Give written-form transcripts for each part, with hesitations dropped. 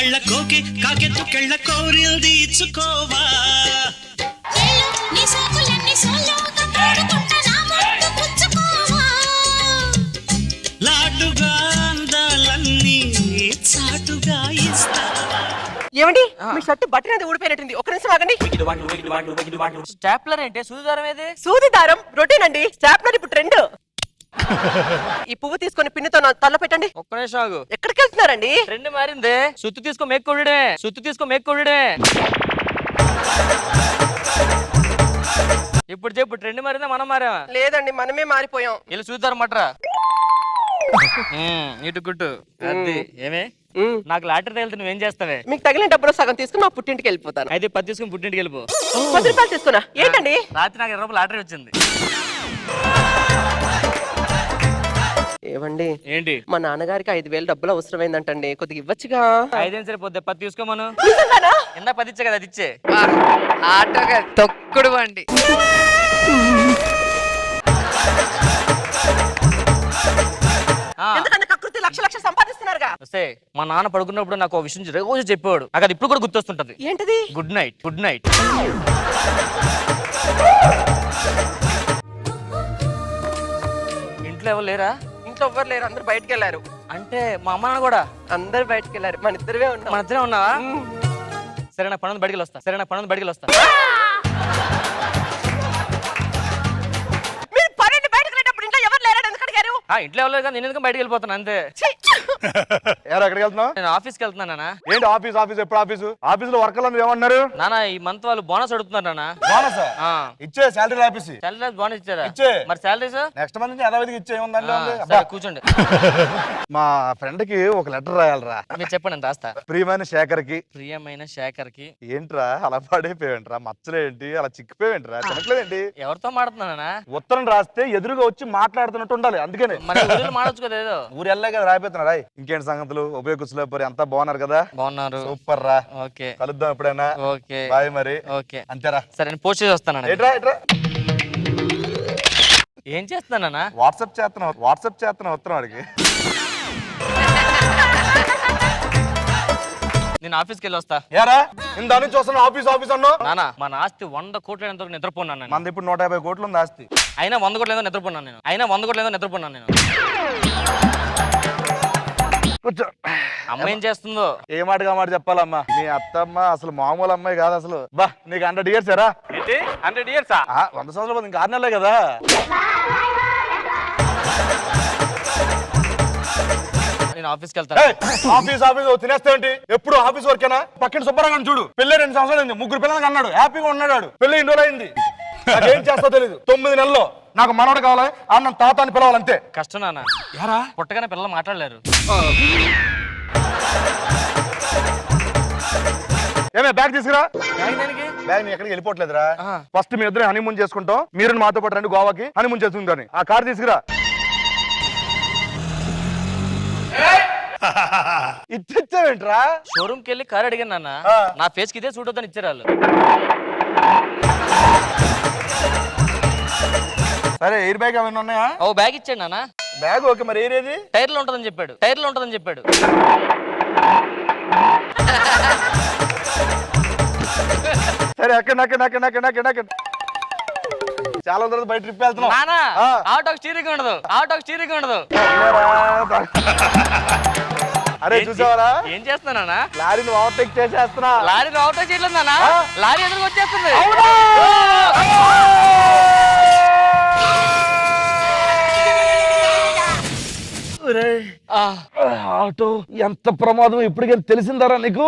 గళ్ళ కోకి కాకెత్తుకెళ్ళ కోరిల్ది ఇచ్చుకోవా లాటుగా అందాలన్నీ చాటుగా ఇస్తా. ఏమండి మీ షర్ట్ బటన్ అది ఊడిపోయినట్టుంది, ఒక నిమిషం ఆగండి. స్టాప్లర్ ఏంటి? సూది దారం ఏది? సూది దారం రొటీన్ అండి, స్టాప్లర్ ఇప్పుడు ట్రెండ్. ఈ పువ్వు తీసుకొని పిన్నుతో తల పెట్టండి. ఒక్క నిమిషం ఆగు. ఎక్కడికి వెళ్తున్నారండి? ట్రెండ్ మారిందే. సుత్తు తీసుకో మేక్కొడమే, సుత్తు తీసుకో మేక్కొడమే. ఇప్పుడు చెప్పు, ట్రెండ్ మారిందా మనం మారా? లేదండి, మనమే మారిపోయాం. వెళ్ళి చూద్దారు మట్రా. ఇటు గుట్టు అది ఏమే నాకు లాటరీ తగిలితే నువ్వేం చేస్తావే? మీకు తగిలిన డబ్బులు సగం తీసుకుని మా పుట్టింటికి వెళ్ళిపోతాను. అయితే 10 తీసుకుని పుట్టింటికి వెళ్ళిపో. 10 రూపాయలు తీసుకున్నా. ఏంటండి? రాత్రి నాకు 20 రూపాయలు లాటరీ వచ్చింది. ఏవండి ఏంటి? మా నాన్నగారికి 5,000 డబ్బులు అవసరమైందంటండి, కొద్దిగా ఇవ్వచ్చుగా. 5 సరిపోద్ది, 10 తీసుకోమను. నిజంగానా? ఇందా 10 ఇచ్చే కదా, అది ఇచ్చే. ఆటోగా తొక్కుడు బండి. ఎందుకంటే కకృతి లక్ష సంపాదిస్తున్నారుగా. వస్తే మా నాన్న పడుకున్నప్పుడు నాకు ఒక విషయం రోజు చెప్పేవాడు, నాకు అది ఇప్పుడు కూడా గుర్తొస్తుంటది. ఏంటిది? Good night, good night. ఇంట్లో ఎవరు లేరా? ఇంట్లో ఎవ్వరు లేరు, అందరు బయటకు వెళ్ళారు. అంటే మా అమ్మ నాన్న కూడా అందరు బయటకు వెళ్ళారు, మన ఇద్దరే ఉన్నాం. మన ఇద్దరే ఉన్నావా? సరే నా పనుంది బయటికి వస్తా. సరే నా పనుంది బయటికి వస్తా. మీరు పన్నెండు బయటకు వెళ్ళేటప్పుడు ఇంట్లో ఎవరు లేరు, ఎందుకు అడిగారు? ఇంట్లో ఎవరు లేదు, నేను ఎందుకు బయటికి వెళ్ళిపోతాను అంతే. ఎవరు ఎక్కడికి వెళ్తున్నావు? నేను ఆఫీస్కి వెళ్తున్నా నాన్న. ఏంటి ఆఫీస్? ఎప్పుడు ఆఫీసులో వర్కర్లు ఏమన్నారు నాన్న? ఈ మంత్ వాళ్ళు బోనస్ అడుగుతున్నారు నాన్న. బోనస్ ఇచ్చే శాలరీ ఆఫీస్ శాలరీ బోనస్ ఇచ్చారా? ఇచ్చే. మరి శాలరీస్ నెక్స్ట్ మంత్ నుంచి యథావిధికి ఇచ్చే ఉందండి. కూర్చోండి. మా ఫ్రెండ్ కి ఒక లెటర్ రాయాలరా. మీరు చెప్పండి, నేను రాస్తా. ప్రియమైన శేఖర్ కి. ప్రియమైన శేఖర్ కి. ఏంట్రా అలా పాడైపోయావేంట్రా? మచ్చలేంటి అలా చిక్కిపోయావేంట్రా? తినట్లేదేంటి? ఎవరితో మాట్లాడుతున్నా? ఉత్తరం రాస్తే ఎదురుగా వచ్చి మాట్లాడుతున్నట్టు ఉండాలి, అందుకనే. మరి మాడొచ్చు కదా ఏదో. ఊరు వెళ్ళే కదా రాయిపోతున్నారా? ఇంకేంటి సంగతులు? ఉపయోగించలేకపోయి అంతా బాగున్నారు కదా? బాగున్నారు. సూపర్ రా. ఓకే, కలుద్దాం ఎప్పుడైనా. ఓకే బాయ్ మరి. ఓకే అంతేరా. సరే నేను పోస్ట్ చేసి వస్తాను. ఏం చేస్తున్నానా? వాట్సాప్ చేస్తున్నా ఉత్తరం వాడికి. నేను ఆఫీస్కి వెళ్ళి వస్తా. ఏరా ఇందా నుంచి వస్తున్నా ఆఫీస్ అన్నావు? నానా మన ఆస్తి 100 కోట్లు ఎంత నిద్రపోన్నాను. మనది ఇప్పుడు 150 కోట్లు ఉంది ఆస్తి. అయినా 100 కోట్లు ఏదో నిద్రపోన్నాను నేను. కూర్చో. అమ్మ ఏం చేస్తుందో? ఏ మాటగా మాట చెప్పాలమ్మా. మీ అత్తమ్మ అసలు మామూలు అమ్మాయి కాదు అసలు. బా నీకు 100 years ఏరా? 100 years? 100 సంవత్సరాలు ఇంకా 6 నెలలే కదా. నేను ఆఫీస్కి వెళ్తాను. ఆఫీస్ తినేస్తావేంటి? ఎప్పుడు ఆఫీస్ వర్కేనా? పక్కన సుబ్బరావు చూడు, పెళ్లి 2 సంవత్సరాలు అయింది, 3 పిల్లలకి అన్నాడు, హ్యాపీగా ఉన్నాడు. పెళ్లి 2 రోజులు అయింది. నాకేం చేస్తా తెలీదు. 9 నెలల్లో నాకు మనవడు కావాలి, అన్న తాత అని పిలవాలంతే. కష్టం నాన్న. యారా పుట్టగానే పిల్లలు మాట్లాడలేరు. ఏమే బ్యాగ్ తీసుకురా. బ్యాగ్ నీ ఎక్కడికి వెళ్ళిపోవట్లేదురా. ఫస్ట్ మీ ఇద్దరు హనీమూన్ చేసుకుంటాం, మీరు మాతో పాటు రండి గోవాకి హనీమూన్ చేసుకుంటాను. ఆ కార్ తీసుకురా. ఇచ్చేవేంట్రా? షోరూమ్ కి వెళ్ళి కార్ అడిగాను నాన్న. నా ఫేస్ కి ఇదే సూట్ అవుతాను ఇచ్చారు వాళ్ళు. సరే ఎయిర్ బ్యాగ్ ఏమైనా ఉన్నాయా? ఓ బ్యాగ్ ఇచ్చాడు నాన్న. బ్యాగ్ ఓకే, మరి ఎయిర్ ఏది? టైర్లో ఉంటుందని చెప్పాడు. సరే అక్కడ చాలా రోజులు బయట ట్రిప్ వెళ్తున్నాం. ఆటోకి స్టీరింగ్ ఉండదు. అరే చూసావరా ఏం చేస్తున్నా? లారీని ఓవర్టేక్ చేసేస్తున్నా. లారీ ఓవర్టేక్ చేయట్లేదు నాన్న, లారీ ఎదురుకు వచ్చేస్తుంది. ఆటో ఎంత ప్రమాదం ఇప్పటికైనా తెలిసిందారా నీకు?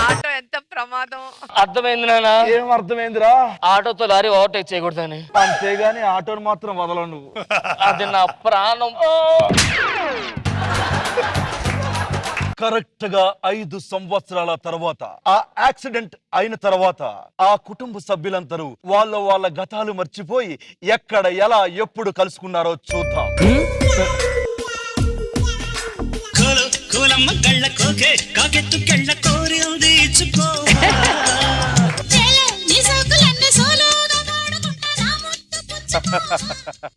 ఆటో ఎంత ప్రమాదం అర్థమైంది నాన్న. ఏం అర్థమైందిరా? ఆటోతో లారీ ఓవర్టేక్ చేయకూడదని. అంతేగాని ఆటోని మాత్రం వదలవు నువ్వు. అది నా ప్రాణం. కరెక్ట్ గా 5 సంవత్సరాల తర్వాత ఆ యాక్సిడెంట్ అయిన తర్వాత ఆ కుటుంబ సభ్యులందరూ వాళ్ళ గతాలు మర్చిపోయి ఎక్కడ ఎలా ఎప్పుడు కలుసుకున్నారో చూద్దాం.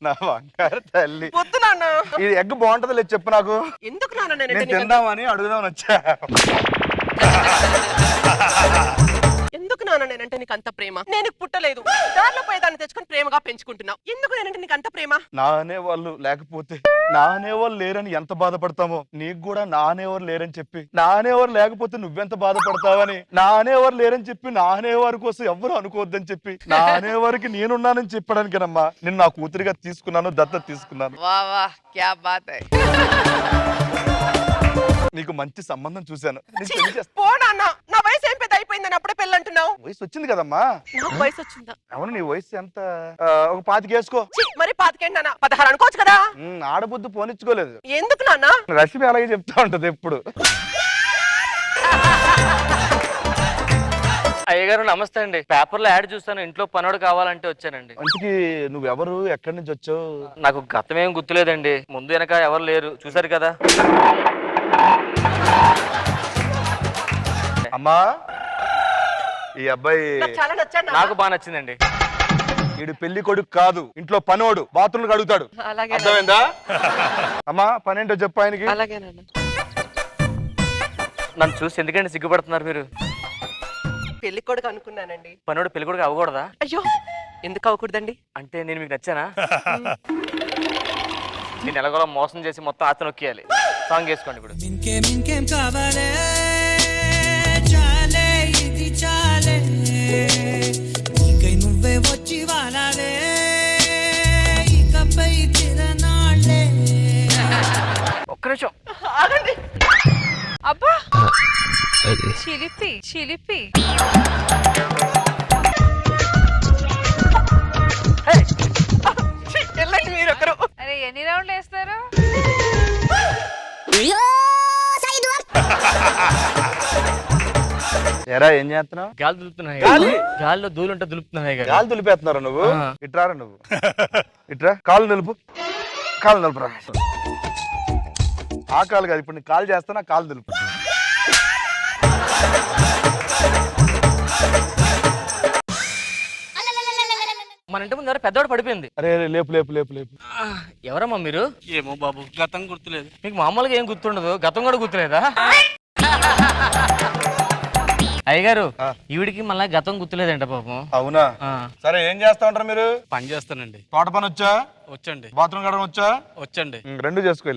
నా బంగారు తల్లి. వద్దు నాన్న. ఈ ఎగ్ బాగుంటది లేదు చెప్పు నాకు. ఎందుకు నాన్న నేనంటే నేను నీకు తిందామని అడుగుదామని వచ్చా. ఎందుకు నాన్న నేనంటే నీకు అంత ప్రేమ? నేను పుట్టలేదు, దారిలో పోయేదాన్ని తెచ్చుకొని ప్రేమగా పెంచుకుంటున్నావు. ఎందుకు నేనంటే నీకు అంత ప్రేమ? నా అనేవాళ్ళు లేకపోతే, నా అనేవాళ్ళు లేరని ఎంత బాధపడతామో, నీకు కూడా నా అనేవారు లేరని చెప్పి, నా అనేవారు లేకపోతే నువ్వెంత బాధపడతావని, నా అనేవారు లేరని చెప్పి నా అనేవారి కోసం ఎవ్వరు అనుకోవద్దని చెప్పి, నా అనేవారికి నేనున్నానని చెప్పడానికేనమ్మా నేను నా కూతురిగా తీసుకున్నాను, దత్తత తీసుకున్నాను. వా వా క్యా బాత్ హై. నీకు మంచి సంబంధం చూశాను. నేను ఛీ, పెళ్లి చేస్తా. పో నాన్న. నా వయసు ఏం పెద్ద అయిపోయిందని అప్పుడే పెళ్ళి అంటున్నావు. వయసు వచ్చింది కదమ్మా. నాకు వయసు వచ్చిందా? అవును, నీ వయసు ఎంత? ఒక 25 వేసుకో. ఛీ, మరి 25 నాన్న, 16 అనుకోవచ్చు కదా. ఆడబుద్ధి పోనిచ్చుకోలేదు. ఎందుకు నాన్న? రష్మి అలాగే చెప్తా ఉంటది ఎప్పుడు. అయ్యగారు నమస్తే అండి. పేపర్లో యాడ్ చూస్తాను, ఇంట్లో పనోడు కావాలంటే వచ్చానండి. అందుకే నువ్వెవరు, ఎక్కడి నుంచి వచ్చావు? నాకు గతం ఏం గుర్తులేదండి, ముందు వెనక ఎవరు లేరు, చూసారు కదా. అమ్మా, ఈ అబ్బాయి నాకు చాలా నచ్చాడు నాన్న. నాకు బాగా నచ్చిందండి. వీడు పెళ్లి కొడుకు కాదు, ఇంట్లో పనోడు, బాత్రూమ్ అడుగుతాడు. అలాగే అర్థమైందా? అమ్మా, పనేంటో చెప్పు ఆయనకి. అలాగే నాన్న. నన్ను చూసి ఎందుకండి సిగ్గుపడుతున్నారు మీరు? పెళ్లి కొడుకు అనుకున్నానండి. పనోడు పెళ్లి కొడుకు అవ్వకూడదా? అయ్యో, ఎందుకు అవ్వకూడదండి? అంటే నేను మీకు నచ్చానా? నేను ఎలాగోలా మోసం చేసి మొత్తం ఆత నొక్కియాలి. సాంగ్ వేసుకోండి ఇప్పుడు. ఇంకేం కావాలే చాలే ఇది చాలే నీకై నువ్వే వచ్చి వాలాలే ఇకపై తిరనాళ్ళే. ఒక్క నిమిషం ఆగండి. అబ్బా చిలిపి చిలిపి. ఛీ, వెళ్ళండి మీరొకరు. అరే ఎన్ని రౌండ్లు వేస్తారు? ఎరా ఏం చేస్తున్నావు? గాలి దులుపుతున్నాయి. గాలి? గాలిలో దూలుంటే దులుపుతున్నాయి కదా. కాలు దులిపేస్తున్నారా నువ్వు? ఆ. ఇట్రారా నువ్వు. ఇట్రా, కాలు నిలుపు. కాలు నిలుపురా. ఆ కాలు కాదు, ఇప్పుడు నీ కాలు చేస్తానా, కాలు దులుపు. మన ఇంటి ముందు ఎవరో పెద్దవాడు పడిపోయింది. అరే అరే, లేపు లేపు లేపు లేపు. ఎవరమ్మా మీరు? ఏమో బాబు, గతం గుర్తులేదు. మీకు మామూలుగా ఏం గుర్తుండదు, గతం కూడా గుర్తులేదా? అయ్యగారు, ఈవిడికి మళ్ళీ గతం గుర్తులేదంట పాపం. అవునా? సరే, ఏం చేస్తా ఉంటారు మీరు? పని చేస్తానండి. తోట పని వచ్చా? వచ్చండి. బాత్రూమ్ కడగడం వచ్చా? వచ్చండి. రెండు చేసుకో.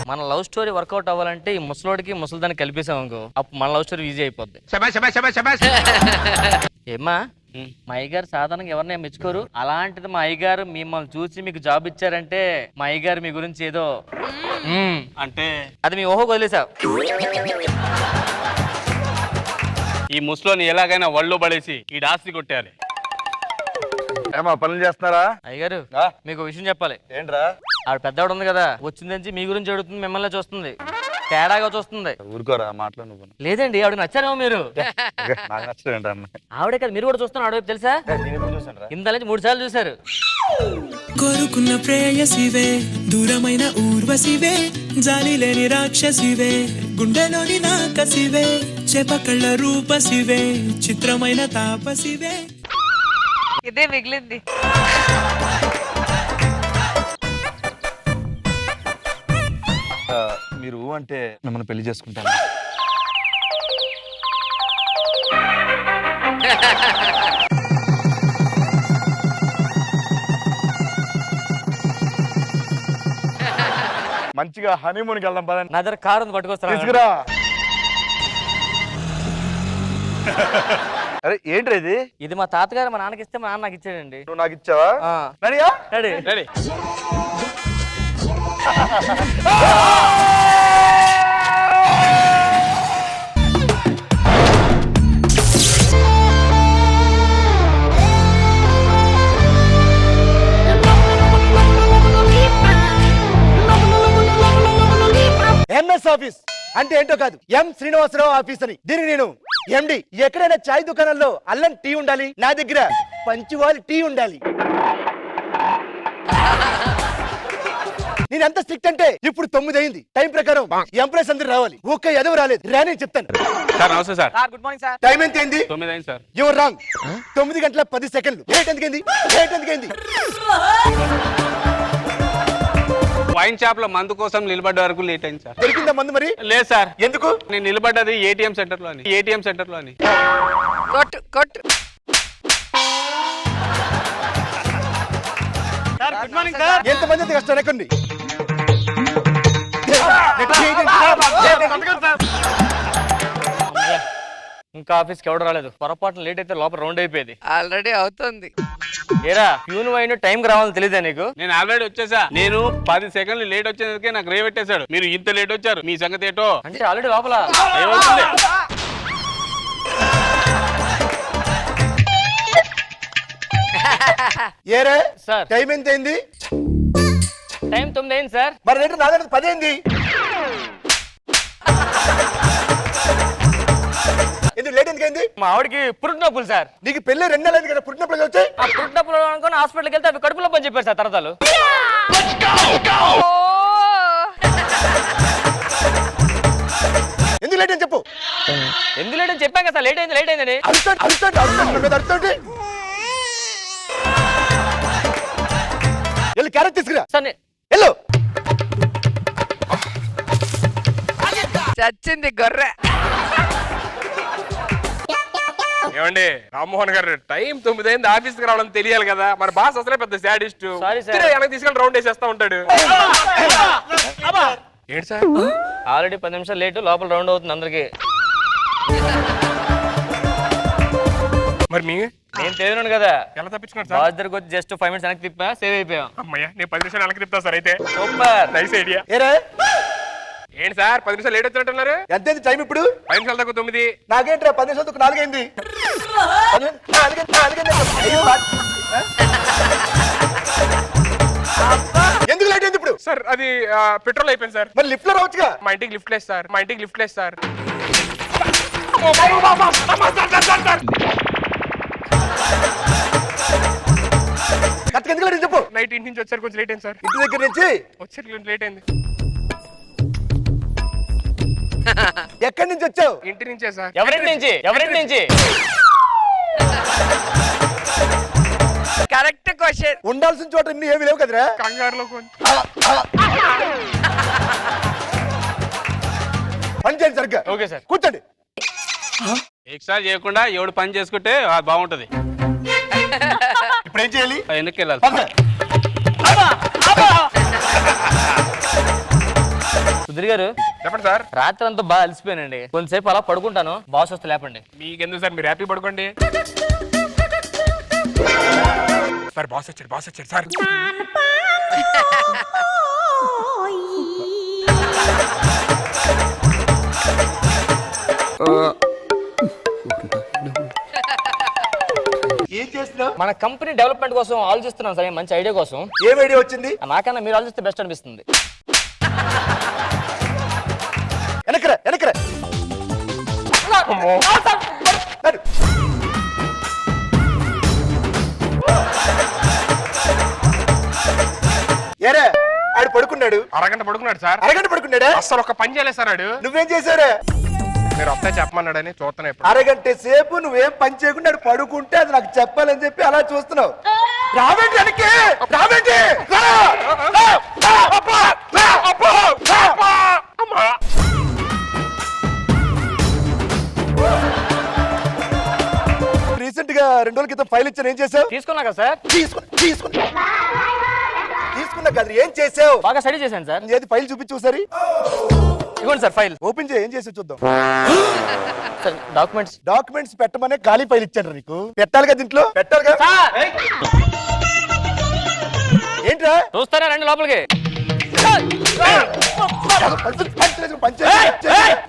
మన లవ్ స్టోరీ వర్కౌట్ అవ్వాలంటే ఈ ముసలోడికి ముసలిదాన్ని కలిపేసాం అనుకో, అప్పుడు మన లవ్ స్టోరీ ఈజీ అయిపోద్ది. ఏమ్మా, మా అయ్యగారు సాధారణంగా ఎవరినైనా మెచ్చుకోరు, అలాంటిది మా అయ్యగారు మిమ్మల్ని చూసి మీకు జాబ్ ఇచ్చారంటే మా అయ్యగారు మీ గురించి ఏదో అంటే అది మీ ఊహకు వదిలేసావు. ఈ ముసలోని ఎలాగైనా వళ్ళు పడేసి ఈ డాస్ని కొట్టేయాలి. ఏమా పనులు చేస్తున్నారా? అయ్యగారు, ఆ? మీకు ఒక విషయం చెప్పాలి. ఏంట్రా? ఆవిడ పెద్దవాడు ఉంది కదా, వచ్చిందని మీ గురించి అడుగుతుంది, మిమ్మల్ని చూస్తుంది, తేడాగా చూస్తుంది. ఊరుకోరా, మాటలు నువ్వు. లేదండి, ఆవిడకి నచ్చారేమో మీరు. నాకు నచ్చలేదు అన్న. ఆవిడే కదా, మీరు కూడా చూస్తున్నారు ఆవిడ, తెలుసా? ఇంత నుంచి 3 సార్లు చూసారు. కోరుకున్న ప్రేయసివే, దూరమైన ఊర్వశివే, జాలి లేని రాక్షసివే, గుండెలోని నాకసివే, చేపకళ్ళ రూపసివే, చిత్రమైన తాపసివే. ఇదే మిగిలింది. మీరు అంటే మిమ్మల్ని పెళ్లి చేసుకుంటాను. మంచిగా హనీమూన్కి వెళ్దాం పదండి. నా దగ్గర కారు ఉంది, పట్టుకొస్తాను. తీసుకురా. అరే ఏంట్రా ఇది? ఇది మా తాతగారు మా నాన్నకి ఇస్తే మా నాన్న నాకు ఇచ్చాడండి. నువ్వు నాకు ఇచ్చావా? ఆ. రెడీయా? రెడీ. రెడీ. ఎంఎస్ ఆఫీస్ అంటే ఏంటో కాదు, ఎం శ్రీనివాసరావు ఆఫీస్ అని. దీనికి నేను ఎండి. ఎక్కడైనా చాయ్ దుకాణంలో అల్లం టీ ఉండాలి, నా దగ్గర పంచువాలి టీ ఉండాలి. నేను ఎంత స్ట్రిక్ట్ అంటే ఇప్పుడు 9 అయింది టైం ప్రకారం ఎంప్లాయీస్ అందరూ రావాలి ఓకే ఎదవ రాలేదు రాని చెప్తాను సార్ నమస్తే sir good morning sir. Time ఎంత అయింది 9 అయింది సార్. యువర్ రాంగ్ 9 గంటల 10 సెకండ్లు లేట్ ఎందుకైంది వైన్ షాప్ లో మందు కోసం నిలబడ్డ వరకు లేట్ అయింది సార్. దొరికిందా మందు మరి లేదు సార్, ఎందుకు నేను నిలబడ్డది ఏటీఎం సెంటర్ లో అని. కొట్టు కొట్టు గుడ్ మార్నింగ్ సార్. ఎంతమంది అంత కష్టం ఎక్కండి ఇంకా ఆఫీస్కి ఎవడు రాలేదు. పొరపాటున లేట్ అయితే లోపల రౌండ్ అయిపోయేది. ఆల్రెడీ అవుతుంది. ఏరా ప్యూన్ వైన్ టైంకి రావాలని తెలియదా నీకు? నేను ఆల్రెడీ వచ్చేసా. నేను 10 సెకండ్లు లేట్ వచ్చేందుకే నాకు రే పెట్టేశాడు. మీరు ఇంత లేట్ వచ్చారు, మీ సంగతి ఏటో. అంటే ఆల్రెడీ లోపల ఏమవుతుంది? ఏరే సార్. టైం ఎంత అయింది టైం 9 అయింది సార్. మరి రేటు నా దగ్గర 10 అయింది ఎందుకు లేట్ ఎందుకైంది మా ఆవిడకి పురుటినొప్పులు సార్. నీకు పెళ్ళి 2 నెలలు అయింది కదా పుట్టినప్పుడు వచ్చాయి ఆ పురుటినొప్పులు అనుకుని హాస్పిటల్కి వెళ్తే అవి కడుపులో పని చెప్పారు సార్ తరతాలు. ఓ ఎందుకు లేట్ అని చెప్పు ఎందుకు లేట్ అని చెప్పాం కదా సార్. లేట్ అయిందని. అరుస్తాండి వెళ్ళి క్యారెట్ తీసుకురా సార్ వెళ్ళు చచ్చింది గొర్రె. ఏమండి రామ్మోహన్ గారు టైం 9 అయింది ఆఫీస్ కి రావడం తెలియాలి కదా. మరి బాస్ అసలే పెద్ద శాడిస్ట్. Sorry, sir. వెనక్కి తీసుకెళ్ళి రౌండ్ వేసేస్తా ఉంటాడు. ఏంటి సార్ ఆల్రెడీ 10 నిమిషాలు లేట్ లోపల రౌండ్ అవుతుంది అందరికి. మరి మీ నేను తెలియను కదా. ఎలా తప్పించుకున్నారు సార్? బాస్ దగ్గరకు వచ్చి జస్ట్ 5 మినిట్స్ వెనక్కి తిప్పా సేవ్ అయిపోయాం. అమ్మయ్య నేను 10 నిమిషాలు వెనక్కి తిప్పుతా సార్. అయితే సూపర్. Nice idea. ఏరే ఏంటి సార్ 10 నిమిషాలు లేట్ వచ్చినట్టున్నారు? ఎంతైంది టైం ఇప్పుడు 5 నిమిషాలు దాకా 9. నాకేంట్రా 10 నిమిషాలు 4 అయింది ఎందుకు లేట్ అయింది ఇప్పుడు సార్ అది పెట్రోల్ అయిపోయింది సార్. మరి లిఫ్ట్ లో రావచ్చుగా మా ఇంటికి లిఫ్ట్ లేదు సార్. కరెక్ట్ ఎందుకు లేట్ చెప్పు నైట్ ఇంటి నుంచి వచ్చారు కొంచెం లేట్ అయింది సార్. ఇంటి దగ్గర నుంచి వచ్చారు లేట్ అయింది. ఎక్కడి నుంచి వచ్చావు ఇంటి నుంచే సార్. ఎవరింటి నుంచి కరెక్ట్ క్వశ్చన్. ఉండాల్సిన చోట ఇన్ని ఏమి లేవు కదరా కంగారులో కొంచెం పని చేయండి సరిగ్గా ఓకే సార్. కూర్చోండి ఎక్స్ట్రా చేయకుండా ఎవడు పని చేసుకుంటే అది బాగుంటది. ఇప్పుడు ఏం చేయాలి వెనక్కి వెళ్ళాలి. పద. సుధీర్ గారు చెప్పండి సార్. రాత్రి అంతా బాగా అలసిపోయానండి. కొంతసేపు అలా పడుకుంటాను. బాస్ వస్తే లేపండి. మీకెందుకు సార్, మీరు హ్యాపీ పడుకోండి. సార్ బాస్ వచ్చాడు సార్. ఏం చేస్తున్నావు మన కంపెనీ డెవలప్మెంట్ కోసం ఆలోచిస్తున్నాను సార్. మంచి ఐడియా కోసం. ఏం ఐడియా వచ్చింది నాకన్నా మీరు ఆలోచిస్తే బెస్ట్ అనిపిస్తుంది. వెనకరా నడు. ఏరే ఆడు పడుకున్నాడు అరగంట పడుకున్నాడు సార్. అరగంట పడుకున్నాడా అసలు ఒక పని చేయలేదు సార్. ఆడు నువ్వేం చేశారా మీరు వస్తే చెప్పమన్నాడని చూస్తున్నా ఇప్పుడు. అరగంట సేపు నువ్వేం పని చేయకుండా ఆడు పడుకుంటే అది నాకు చెప్పాలని చెప్పి అలా చూస్తున్నావు. రావేంటి వెనక్కి రావేంటి రా! రా! రా! అబ్బా! రా! అబ్బా! రా! అమ్మా! రీసెంట్ గా 2 రోజుల క్రితం ఫైల్ ఇచ్చాను ఏం చేసావు తీసుకున్నా కదా సార్. తీసుకున్నా కదా ఏం చేసావు బాగా స్టడీ చేశాను సార్. ఏది ఫైల్ చూపించు సరి ఇవ్వండి సార్ ఫైల్. ఓపెన్ చేయి ఏం చేసి చూద్దాం. సార్ డాక్యుమెంట్స్ పెట్టమనే ఖాళీ ఫైల్ ఇచ్చాను నీకు. పెట్టాలిగా దీంట్లో పెట్టాలిగా. ఏంట్రా చూస్తారా రండి లోపలికి.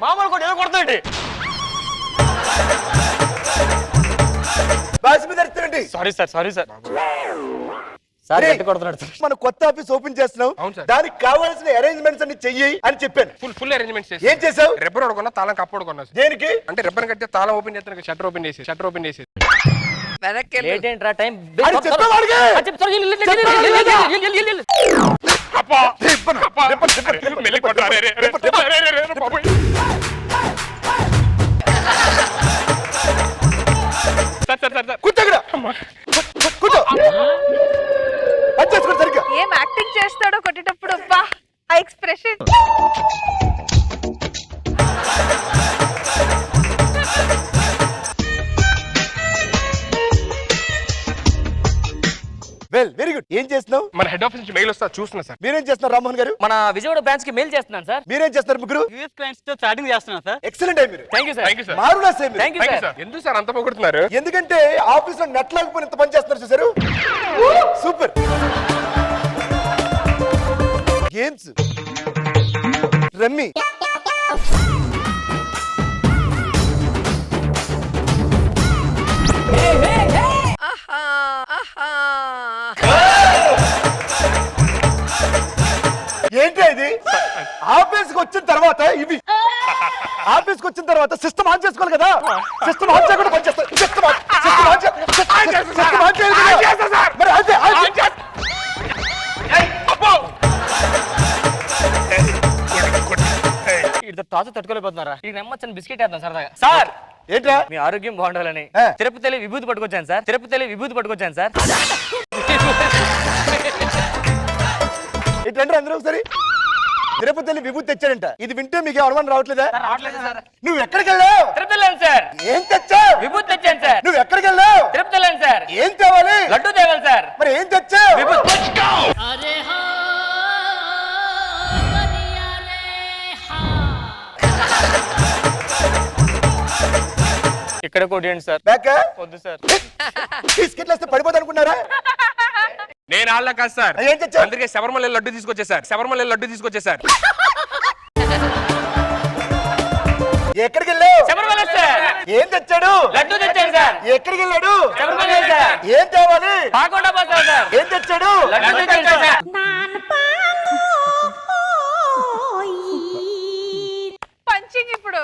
మామూలు కూడా ఏదో కొడుతుంది. బాస్ మీద అరుస్తావేంటి? సారీ సార్ సార్ గట్టి కొడుతున్నాడు సార్. మన కొత్త ఆఫీస్ ఓపెన్ చేస్తున్నావు. అవును సార్. దానికి కావాల్సిన అరేంజ్మెంట్స్ అన్ని చెయ్యి అని చెప్పాను. ఫుల్ అరేంజ్మెంట్స్ చేసి ఏం చేసావు? రెబ్బర్ కొన్నా, తాళం కప్పుడు కొన్నా. దేనికి? అంటే రెబ్బర్ కడితే తాళం ఓపెన్ చేస్తాను, షట్టర్ ఓపెన్ చేసి వెనక్కి లేట్ ఏంట్రా టైం. అని చెప్పేవాడికి. అబ్బా రిబ్బన్, అబ్బా. రిబ్బన్, రిబ్బన్, రిబ్బన్, మెల్లి కొట్టు. అరే, అరే, అరే, అరే, అరే, బాబోయ్. సార్. కూర్చో ఇక్కడ. కూర్చో. అది చేసుకోండి సరిగ్గా. ఏం యాక్టింగ్ చేస్తాడో కొట్టేటప్పుడు అబ్బా ఆ ఎక్స్ప్రెషన్. Well very good. ఏం చేస్తున్నావు? మన హెడ్ ఆఫీస్ నుంచి మెయిల్ వస్తా చూస్తున్నా సార్. మీరేం చేస్తున్నారు రామ్మోహన్ గారు? మన విజయవాడ బ్రాంచ్ కి మెయిల్ చేస్తున్నాను సార్. మీరేం చేస్తారు ముగ్గురు? యూఎస్ క్లయింట్స్ తో చాటింగ్ చేస్తున్నాను సార్. ఎక్సలెంట్ అయ్యి మీరు. Thank you sir. Thank you sir. మారునా సేమ్ మీరు. Thank you thank you sir. Sir. ఎందుకు సార్ అంత పొగుడుతున్నారు? ఎందుకంటే ఆఫీస్ లో నెట్ లేకపోయినా ఇంత పని చేస్తున్నారు చూసారు. సూపర్. గేమ్స్, రమ్మీ, ఆహా ఆహా. ఏంటి ఇది? ఆఫీస్ కి వచ్చిన తర్వాత ఇవి ఆఫీస్ కి వచ్చిన తర్వాత సిస్టమ్ ఆన్ చేసుకోవాలి కదా. సిస్టమ్ ఆన్ చేయకుండా పని చేస్తారు. సిస్టమ్ ఆన్ చేయాలి కదా. మరి అంతే, ఆన్ చేయాలి. ఇద్దరు టార్చర్ తట్టుకోలేకపోతున్నారా? ఈ నెమ్మచ్చని బిస్కెట్ వేద్దాం సరదాగా. సార్ ఏంట్రా? మీ ఆరోగ్యం బాగుండాలని ఆ. తిరుపతిలో విభూతి పట్టుకొచ్చాను సార్. తిరుపతిలో విభూతి పట్టుకొచ్చాను సార్. ఏంటంటే అందరూ ఒకసారి తిరుపతి వెళ్ళి విభూతి తెచ్చాడంట. ఇది వింటే మీకు అనుమానం రావట్లేదా? నువ్వు ఎక్కడికి వెళ్ళావు? తిరుపతి వెళ్ళాను సార్. ఏం తెచ్చావు? విభూతి తెచ్చాను సార్. నువ్వు ఎక్కడికి వెళ్ళావు? తిరుపతి వెళ్ళాను సార్. ఏం తేవాలి? లడ్డు తేవాలి సార్. మరి ఏం తెచ్చావు? విభూతి. ఇక్కడ కొట్టండి సార్. బ్యాక్ వద్దు సార్. బిస్కెట్లు వేస్తే పడిపోతా అనుకున్నారా? నేను ఆళ్ళ కాదు సార్. ఏం తెచ్చావు? అందుకే శబరిమల లడ్డు తీసుకొచ్చేసారు. శబరిమల లడ్డు తీసుకొచ్చేసారు. ఎక్కడికి వెళ్ళావు? శబరిమల సార్. ఏం తెచ్చాడు? లడ్డు తెచ్చాను సార్. ఎక్కడికి వెళ్ళాడు? శబరిమల సార్. ఏం తేవాలి? కాకుండా పోతాను సార్. ఏం తెచ్చాడు? లడ్డు తెచ్చాను సార్. పంచింగ్ ఇప్పుడు.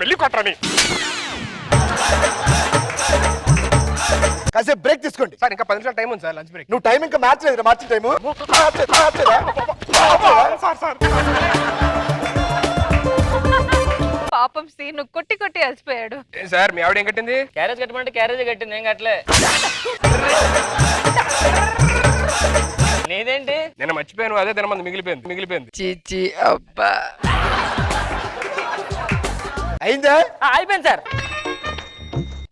మెల్లి కొట్టరని కాసేపు బ్రేక్ తీసుకోండి. సార్. ఇంకా 10 నిమిషాలు టైం ఉంది సార్. Lunch break. నువ్వు టైం ఇంకా మార్చలేదు. మార్చిన టైము సార్ పాపం సీన్ కొట్టి కొట్టి అలసిపోయాడు. ఏం సార్ మీ ఆవిడ ఏం కట్టింది? క్యారేజ్ కట్టమంటే క్యారేజ్ కట్టింది. ఏం కట్టలే. నీదేంటి? నేను మర్చిపోయాను. అదే తినమంది మిగిలిపోయింది. చీచి అబ్బా. అయిందా? అయిపోయింది సార్.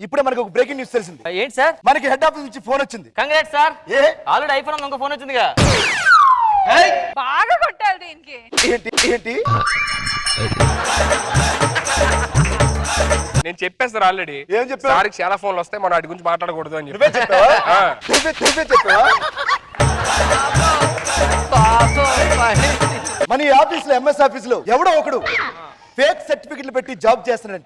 ఇప్పుడే మనకు ఒక బ్రేకింగ్ న్యూస్ తెలిసింది. ఏంటి సార్? మనకి హెడ్ ఆఫీస్ నుంచి ఫోన్ వచ్చింది. Congrats sir. ఏ ఆల్రెడీ ఐఫోన్ ఇంకో ఫోన్ వచ్చిందిగా. బాగా కొట్టాలి దీనికి. ఏంటి ఏంటి? నేను చెప్పేస్తారు ఆల్రెడీ. ఏం చెప్పావు? సార్కి చాలా ఫోన్లు వస్తాయి, మనం వాటి గురించి మాట్లాడకూడదు అని నువ్వే చెప్పి. చెప్పావా? ఆ. నువ్వే చెప్పావా? మన ఈ ఆఫీస్ లో ఎంఎస్ ఆఫీస్ లో ఎవడో ఒకడు ఫేక్ సర్టిఫికెట్లు పెట్టి జాబ్ చేస్తున్నాడు.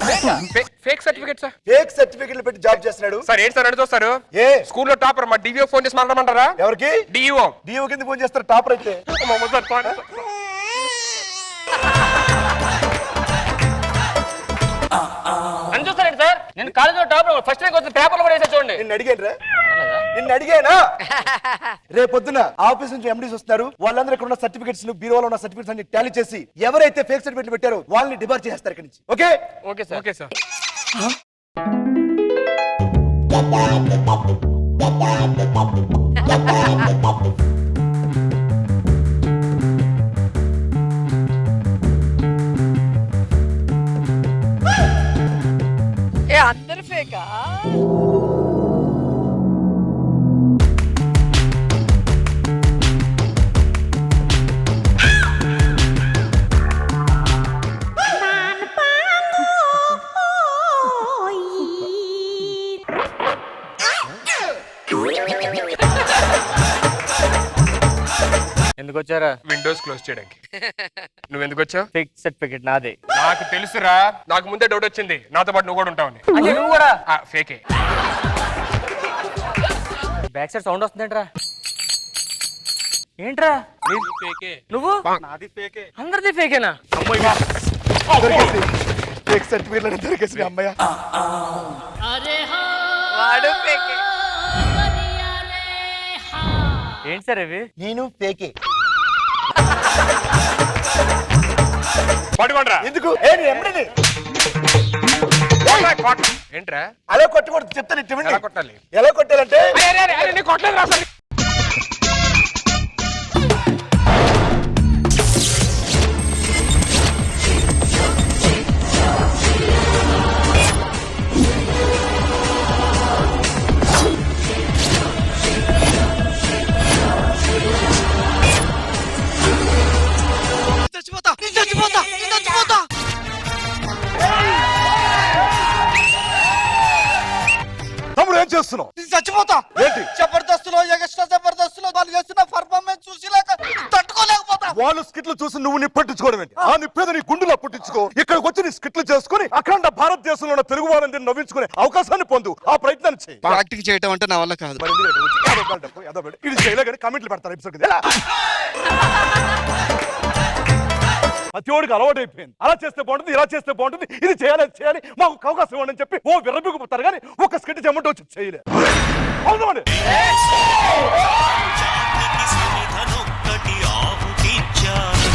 Fake certificate sir. ఫేక్ సర్టిఫికెట్లు పెట్టి జాబ్ చేస్తున్నాడు. సార్ ఏంటి సార్ అడుగుతారు? ఏ స్కూల్లో టాపర్ మా డివిఓ ఫోన్ చేసి మాట్లాడమంటారా? ఎవరికి? డిఈఓ. డిఓ కింద ఫోన్ చేస్తారు టాపర్ అయితే. అని చూస్తారండి సార్. నేను కాలేజీలో టాప్ ఫస్ట్ ర్యాంక్ వచ్చిన పేపర్లు కూడా వేసా చూడండి. నిన్ను అడిగానా? రేపొద్దున ఆఫీస్ నుంచి ఎండీస్ వస్తున్నారు. వాళ్ళందరూ ఇక్కడ ఉన్న సర్టిఫికెట్స్ బీరోలో ఉన్న సర్టిఫికెట్స్ అన్ని టాలీ చేసి ఎవరైతే ఫేక్ సర్టిఫికెట్లు పెట్టారో వాళ్ళని డిబార్ చేస్తారు ఇక్కడి నుంచి. Okay okay sir. Okay sir. ఏ అందరు ఫేకా? ఎందుకు వచ్చారా? విండోస్ క్లోజ్ చేయడానికి. నువ్వు ఎందుకు వచ్చావు? ఫేక్ సర్టిఫికెట్ నాదే. నాకు తెలుసురా. నాకు ముందే డౌట్ వచ్చింది నాతో పాటు నువ్వు కూడా ఉంటావని. అంటే నువ్వు కూడా ఫేకే. బ్యాక్ సైడ్ సౌండ్ వస్తుందేంట్రా? ఏంట్రా ఫేకే. నువ్వు? నాది ఫేకే. అందరిది ఫేకేనా? ఫేక్ సర్టిఫికెట్లు దొరికేసి అమ్మయ్య. వాడు ఫేకే. ఏంటి సార్ ఇవి? నేను ఫేకే. పట్టుకోండిరా. ఎందుకు ఎంబడిని ఏంట్రా అలా కొట్టకూడదు, చెప్తాను ఇటువంటి ఎలా కొట్టాలి? ఎలా కొట్టాలంటే కొట్టలేదు రాసారి. తమ్ముడు ఏం చేస్తున్నావు? చచ్చిపోతా. ఏంటి? జబర్దస్తులో ఎగస్ట్రా జబర్దస్తులో వాళ్ళు చేస్తున్న పర్ఫార్మెన్స్ చూసి తట్టుకోలేకపోతా. వాళ్ళు స్కిట్లు చూసి నువ్వు నిప్పట్టించుకోవడం ఏంటి? ఆ నిప్పేద నీ గుండెలో పుట్టించుకో. ఇక్కడికి వచ్చి నీ స్కిట్లు చేసుకుని అఖండ భారతదేశంలో ఉన్న తెలుగు వాళ్ళని నవ్వించుకునే అవకాశాన్ని పొందు. ఆ ప్రయత్నాన్ని చేయి. యాక్టింగ్ చేయటం అంటే నా వల్ల కాదు. మరి ఎందుకు వచ్చి యాభై రూపాయలు డబ్బు, యాభై రూపాయలు. ఇది చేయలేగానే కమెంట్లు పెడతారు ఎపిసోడ్. ప్రతి ఒడికి అలవాటు అయిపోయింది. అలా చేస్తే బాగుంటుంది, ఇలా చేస్తే బాగుంటుంది, ఇది చేయాలి, అది చేయాలి, మాకు అవకాశం ఇవ్వండి అని చెప్పి ఓ విర్రబిగుతారు కానీ ఒక స్కిట్ చెమ్మంటే వచ్చి చేయలేదు. అవునండి. సమిధనొక్కటి ఆహుతిచ్చాను.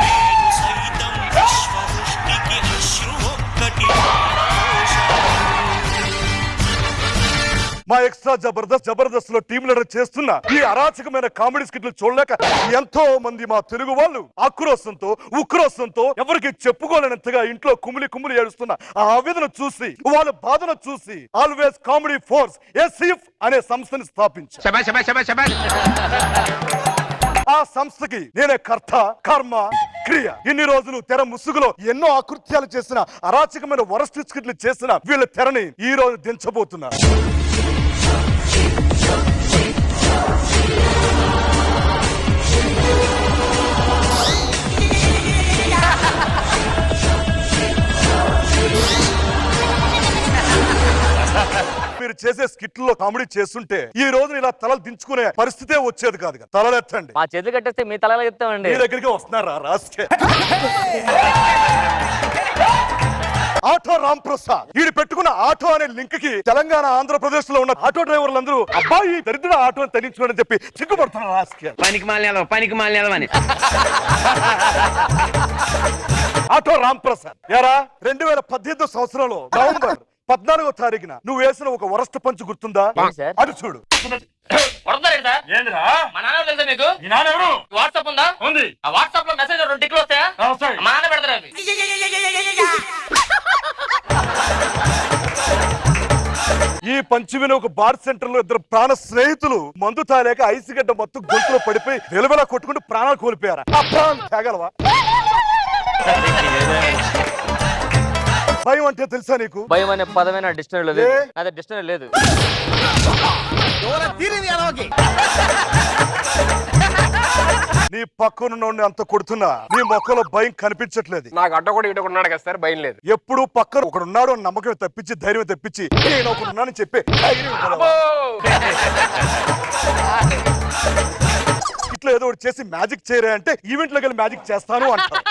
నేను సైతం విశ్వదృష్టికి అశ్రు ఒక్కటి మా ఎక్స్ట్రా జబర్దస్త్ లో టీమ్ లీడర్ చేస్తున్న ఈ అరాచకమైన కామెడీ స్కిట్లు చూడలేక ఎంతో మంది మా తెలుగు వాళ్ళు ఆక్రోశంతో ఉక్రోశంతో ఎవరికి చెప్పుకోలేనంతగా ఇంట్లో కుమిలి ఏడుస్తున్న ఆ ఆవేదన చూసి వాళ్ళ బాధను చూసి ఆల్వేస్ కామెడీ ఫోర్స్ ఎస్ఎఫ్ అనే సంస్థని స్థాపించారు. ఆ సంస్థకి నేనే కర్త, కర్మ, క్రియ. ఇన్ని రోజులు తెర ముసుగులో ఎన్నో ఆకృత్యాలు చేసిన అరాచకమైన వరస్ట్ స్కిట్లు చేసిన వీళ్ళ తెరని ఈ రోజు దించబోతున్నారు. మీరు చేసే స్కిట్లో కామెడీ చేస్తుంటే ఈ రోజు ఇలా తలలు దించుకునే పరిస్థితే వచ్చేది కాదు కదా. తలలెత్తండి. మా చేతులు కట్టేస్తే మీ తలలో చెప్తామండి. మీ దగ్గరికి వస్తున్నారా రాస్కే? ఆటో రామ్ ప్రసాద్ వీడు పెట్టుకున్న ఆటో అనే లింక్ కి తెలంగాణ ఆంధ్రప్రదేశ్ లో ఉన్న ఆటో డ్రైవర్లందరూ అబ్బాయి దరిద్ర ఆటో అని తగ్గించుకోండి చెప్పి సిగ్గుపడుతున్నారు. రాస్కే పనికి మాలిన అని. ఆటో రామ్ ప్రసాద్ యారా 2018 సంవత్సరంలో నవంబర్ 14వ తారీఖున నువ్వు వేసిన ఒక వరస్ట్ పంచ్ గుర్తుందా? సార్? అటు చూడు. వాట్సాప్ ఉందా? ఉంది. ఆ వాట్సాప్ లో మెసేజ్ 2 టిక్లు వస్తాయా? మా నాన్న పెడతారు అవి. ఈ పంచి విని ఒక బార్ సెంటర్ లో ఇద్దరు ప్రాణ స్నేహితులు మందు తాలేక ఐసిగడ్డ మొత్తం గొంతులో పడిపోయి వెలువెలా కొట్టుకుంటూ ప్రాణాలు కోల్పోయారా? తేగలవా? భయం అంటే తెలుసా నీకు? భయం అనే పదమైన డిక్షనరీలో లేదు. అదే డిక్షనరీ లేదు. నీ పక్కన అంత కొడుతున్నా నీ మొక్కలో భయం కనిపించట్లేదు. నాకు అడ్డ కూడా ఇటు ఉన్నాడు కదా సార్, భయం లేదు. ఎప్పుడు పక్కన ఒకడున్నాడు అని నమ్మకం తప్పించి ధైర్యం తెప్పించి నేను ఒకడున్నానని చెప్పి ఇట్లా ఏదో ఒకటి చేసి మ్యాజిక్ చేయరే అంటే ఈవెంట్ లోకి వెళ్ళి మ్యాజిక్ చేస్తాను అంటారు.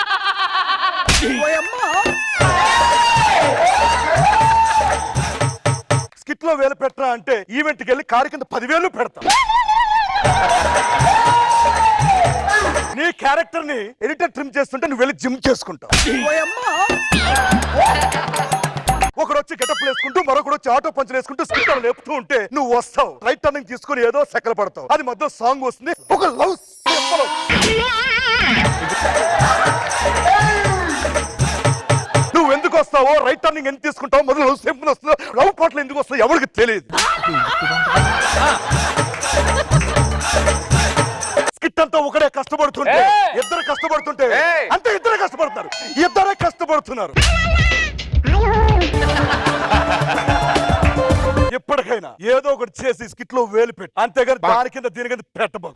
స్కిట్ లో వేలు పెట్టరా అంటే ఈవెంట్కి వెళ్ళి కారు కింద 10,000 పెడతా. నీ క్యారెక్టర్ ని ఎడిటర్ ట్రిమ్ చేస్తుంటే నువ్వు వెళ్ళి జిమ్ చేసుకుంటావు. ఒకడు వచ్చి గెటప్ వేసుకుంటూ మరొకడు వచ్చి ఆటో పంచులు వేసుకుంటూ స్కిట్ లేపుతూ ఉంటే నువ్వు వస్తావు, రైట్ టర్నింగ్ తీసుకుని ఏదో సెకలు పడతావు. అది మధ్య సాంగ్ వస్తుంది, ఒక లవ్ నువ్వు ఎందుకు వస్తావో, రైట్ టర్నింగ్ ఎందుకు తీసుకుంటావు, మొదలు లవ్ సింపుల్ వస్తుందో, లవ్ పాటలు ఎందుకు వస్తాయో ఎవరికి తెలియదు. స్కిట్ అంతా ఒకడే కష్టపడుతుంటే ఇద్దరు కష్టపడుతుంటే అంతే ఇద్దరే కష్టపడుతున్నారు, ఇద్దరే కష్టపడుతున్నారు. ఎప్పటికైనా ఏదో ఒకటి చేసి స్కిట్ లో వేలు పెట్టు, అంతేగాని దాని కింద దీని కింద పెట్టబోదు.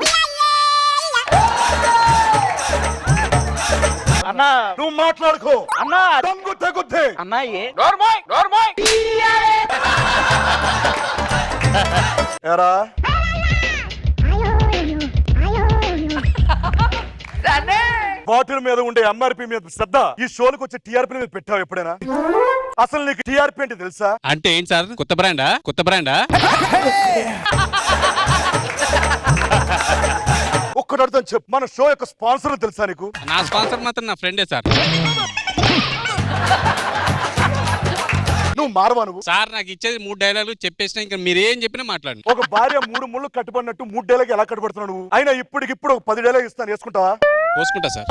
అన్నా నువ్వు మాట్లాడుకో అన్నా. దమ్ము తగ్గుద్ది అన్నా ఎరా బాటిల్ మీద ఉండే ఎంఆర్పి మీద శ్రద్ధ ఈ షోలకు వచ్చే టీఆర్పీ మీద పెట్టావు ఎప్పుడైనా? అసలు నీకు టీఆర్పీ అంటే తెలుసా? అంటే ఏంటి సార్, కొత్త బ్రాండా? ఒక్కటి అడుగుతాను చెప్పు, మన షో యొక్క స్పాన్సర్ తెలుసా నీకు? నా స్పాన్సర్ మాత్రం నా ఫ్రెండే సార్. నువ్వు మారవా నువ్వు? సార్ నాకు ఇచ్చేది 3 డైలాగులు చెప్పేసిన, ఇంకా మీరు ఏం చెప్పినా మాట్లాడండి. ఒక భార్య 3 ముళ్ళు కట్టుబడినట్టు 3 డైలాగ్ ఎలా కట్టుబడుతున్నావు నువ్వు? అయినా ఇప్పటికిప్పుడు ఒక 10 డైలాగ్ ఇస్తాను, వేసుకుంటావా? పోసుకుంటా సార్.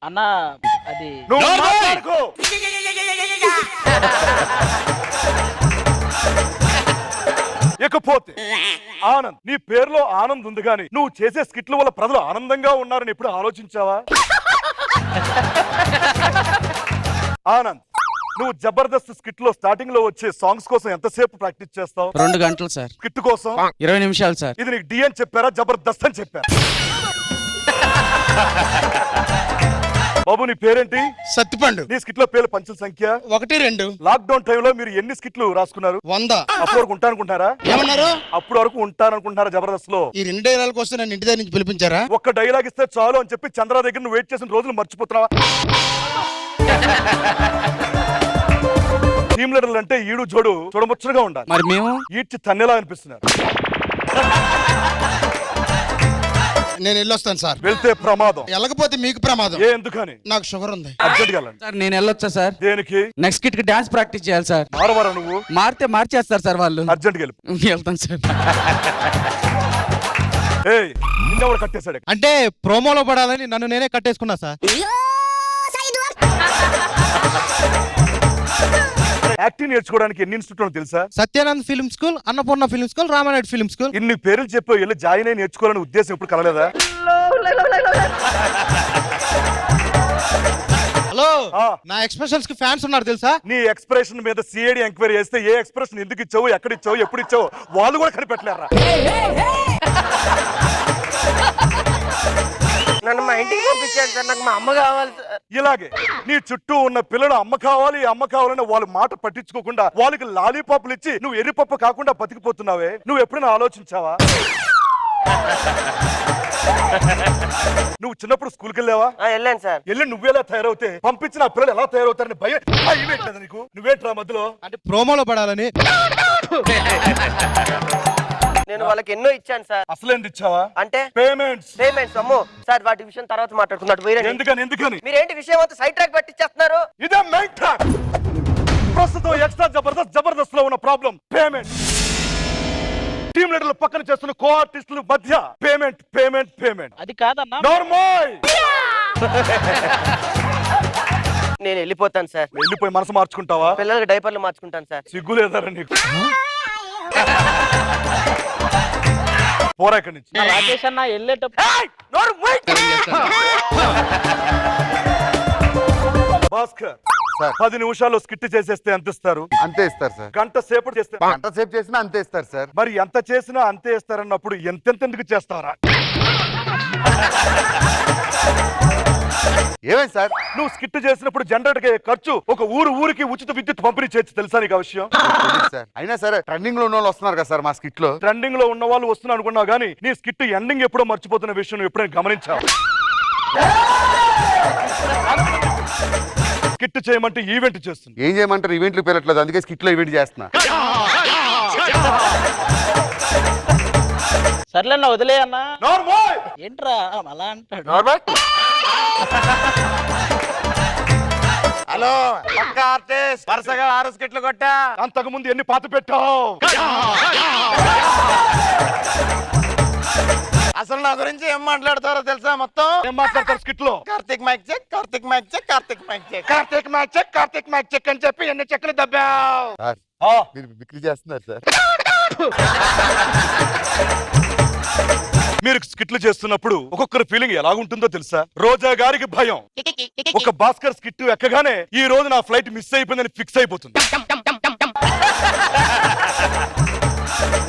అన్నా అది నువ్వు మాట్లాడుకో. ఇకపోతే ఆనంద్, నీ పేరులో ఆనంద్ ఉంది గాని నువ్వు చేసే స్కిట్ల వల్ల ప్రజలు ఆనందంగా ఉన్నారని ఎప్పుడు ఆలోచించావా? ఆనంద్, నువ్వు జబర్దస్త్ స్కిట్ లో స్టార్టింగ్ లో వచ్చే సాంగ్స్ కోసం ఎంతసేపు ప్రాక్టీస్ చేస్తావు? 2 గంటలు సార్. స్కిట్ కోసం 20 నిమిషాలు సార్. ఇది నీకు డి అని చెప్పారా, జబర్దస్త్ అని చెప్పారా? బాబు నీ పేరేంటి? సత్తిపండు. నీ స్కిట్ లో పేర్లు పంచుల సంఖ్య 1 2. లాక్డౌన్ టైంలో మీరు ఎన్ని స్కిట్లు రాసుకున్నారు? 100. అప్పటి వరకు ఉంటారనుకుంటారా? ఏమన్నారు? అప్పుడు వరకు ఉంటారనుకుంటారా జబర్దస్త్ లో? ఈ 2 డైలాగ్ కోసం నన్ను ఇంటి దగ్గర నుంచి పిలిపించారా? ఒక్క డైలాగ్ ఇస్తే చాలు అని చెప్పి చంద్ర దగ్గర నువ్వు వెయిట్ చేసిన రోజులు మర్చిపోతున్నావా? టీమ్ లీడర్లు అంటే ఈడు జోడు చూడముచ్చటగా ఉండాలి. మరి మేము ఈడ్చి తన్నేలా అనిపిస్తున్నారు. నేను వెళ్ళొస్తాను సార్. వెళ్తే ప్రమాదం, వెళ్ళకపోతే మీకు ప్రమాదం. ఏ ఎందుకని? నాకు షుగర్ ఉంది. అర్జెంట్ గా వెళ్ళండి. సార్ నేను వెళ్ళొచ్చా సార్? దేనికి? నెక్స్ట్ కిట్ కి డాన్స్ ప్రాక్టీస్ చేయాలి సార్. మారవారా నువ్వు? మారితే మార్చేస్తారు సార్ వాళ్ళు. అర్జెంట్ గా వెళ్ళు. వెళ్తాను సార్. ఏయ్, నిన్నెవడు కట్టేశాడు? అంటే ప్రోమోలో పడాలని నన్ను నేనే కట్టేసుకున్నా సార్. యాక్టింగ్ నేర్చుకోవడానికి ఎన్ని ఇన్స్టిట్యూట్ తెలుసా? Satyanand film school, Annapurna film school, Ramanaidu film school. ఇన్ని పేర్లు చెప్పి వెళ్ళి జాయిన్ అయి నేర్చుకోవాలని ఉద్దేశం ఎప్పుడు కలలేదా? హలో, ఆ. నా ఎక్స్ప్రెషన్స్ కి ఫ్యాన్స్ ఉన్నారు తెలుసా? నీ ఎక్స్ప్రెషన్ మీద సిఐడి ఎంక్వైరీ చేస్తే ఏ ఎక్స్ప్రెషన్ ఎందుకు ఇచ్చావు, ఎక్కడ ఇచ్చావు, ఎప్పుడు ఇచ్చావు వాళ్ళు కూడా కనిపెట్టలేరా? నన్ను మా ఇంటికి పంపించారు సార్, నాకు మా అమ్మ కావాలి సార్. ఇలాగే నీ చుట్టూ ఉన్న పిల్లలు అమ్మ కావాలి అమ్మ కావాలని వాళ్ళ మాట పట్టించుకోకుండా వాళ్ళకి లాలీపాపులు ఇచ్చి నువ్వు ఎర్రిపప్పు కాకుండా బతికిపోతున్నావే, నువ్వు ఎప్పుడైనా ఆలోచించావా? నువ్వు చిన్నప్పుడు స్కూల్కి వెళ్ళావా? వెళ్ళాను సార్. వెళ్ళి నువ్వెలా తయారవుతే పంపించిన ఆ పిల్లలు ఎలా తయారవుతారని భయం భయమేట్లేదు నీకు? నువ్వేంట్రా మధ్యలో? అంటే ప్రోమోలో పడాలని. నేను వాళ్ళకి ఎన్నో ఇచ్చాను సార్. అసలేంటి ఇచ్చావా? అంటే పేమెంట్స్. అమ్మో సార్, వాటి విషయం తర్వాత మాట్లాడుకున్నట్టు. ఎందుకని మీరేంటి విషయం అంతా సైడ్ ట్రాక్ పట్టించేస్తున్నారు? ఇదే మెయిన్ ట్రాక్. ప్రస్తుతం ఎక్స్ట్రా జబర్దస్త్ లో ఉన్న ప్రాబ్లం పేమెంట్. టీమ్ లీడర్లు పక్కన చేస్తున్న కో ఆర్టిస్టుల మధ్య పేమెంట్. అది కాదన్నా. నార్మల్. నేను వెళ్ళిపోతాను సార్. వెళ్ళిపోయి మనసు మార్చుకుంటావా? పిల్లలకి డైపర్లు మార్చుకుంటాను సార్. సిగ్గు లేదారా నీకు? పోరా ఇక్కడి నుంచి. రాకేష్ అన్న వెళ్ళేటప్పుడు భాస్కర్ 10 నిమిషాల్లో స్కిట్ చేసేస్తే ఎంత ఇస్తారు? అంతే ఇస్తారు సార్. గంట సేపు చేస్తే గంట సేపు చేసినా అంతే ఇస్తారు సార్. మరి ఎంత చేసినా అంతే ఇస్తారన్నప్పుడు ఎంతెందుకు చేస్తారా? ఏమైంది సార్? నువ్వు స్కిట్ చేసినప్పుడు జనరేటర్ ఖర్చు ఒక ఊరికి ఉచిత విద్యుత్ పంపిణీ చేయొచ్చు, తెలుసా నీకు ఆ విషయం? తెలీదు సార్. అయినా సరే ట్రెండింగ్ లో ఉన్న వాళ్ళు వస్తున్నారు కదా సార్ మా స్కిట్ లో. ట్రెండింగ్ లో ఉన్న వాళ్ళు వస్తున్నారు అనుకున్నావు కానీ నీ స్కిట్ ఎండింగ్ ఎప్పుడో మర్చిపోతున్న విషయం నువ్వు ఎప్పుడైనా గమనించావు? స్కిట్ చేయమంటే ఈవెంట్ చేస్తుంది. ఏం చేయమంటారు? ఈవెంట్లు పేరట్లేదు, అందుకే స్కిట్ లో ఈవెంట్ చేస్తున్నా. సర్లేన్న వదిలే అన్నా. నార్మల్. ఏంట్రా అలా అంటాడు? నార్మల్. హలో, పక్క ఆర్టిస్ట్ వరుసగా 6 స్కిట్లు కొట్టా. అంతకు ముందు ఎన్ని పాత పెట్టావు? అసలు నా గురించి ఏం మాట్లాడతారో తెలుసా? మొత్తం ఏం మాట్లాడతారు స్కిట్ లో? Karthik mic check, Karthik mic check, Karthik mic check, Karthik match check అని చెప్పి ఎన్ని చెక్కులు దబ్బావు? సార్ మీరు బిక్రీ చేస్తున్నారు సార్. మీరు స్కిట్లు చేస్తున్నప్పుడు ఒక్కొక్కరి ఫీలింగ్ ఎలాగుంటుందో తెలుసా? రోజా గారికి భయం, ఒక భాస్కర్ స్కిట్ ఎక్కగానే ఈ రోజు నా ఫ్లైట్ మిస్ అయిపోయిందని ఫిక్స్ అయిపోతుంది.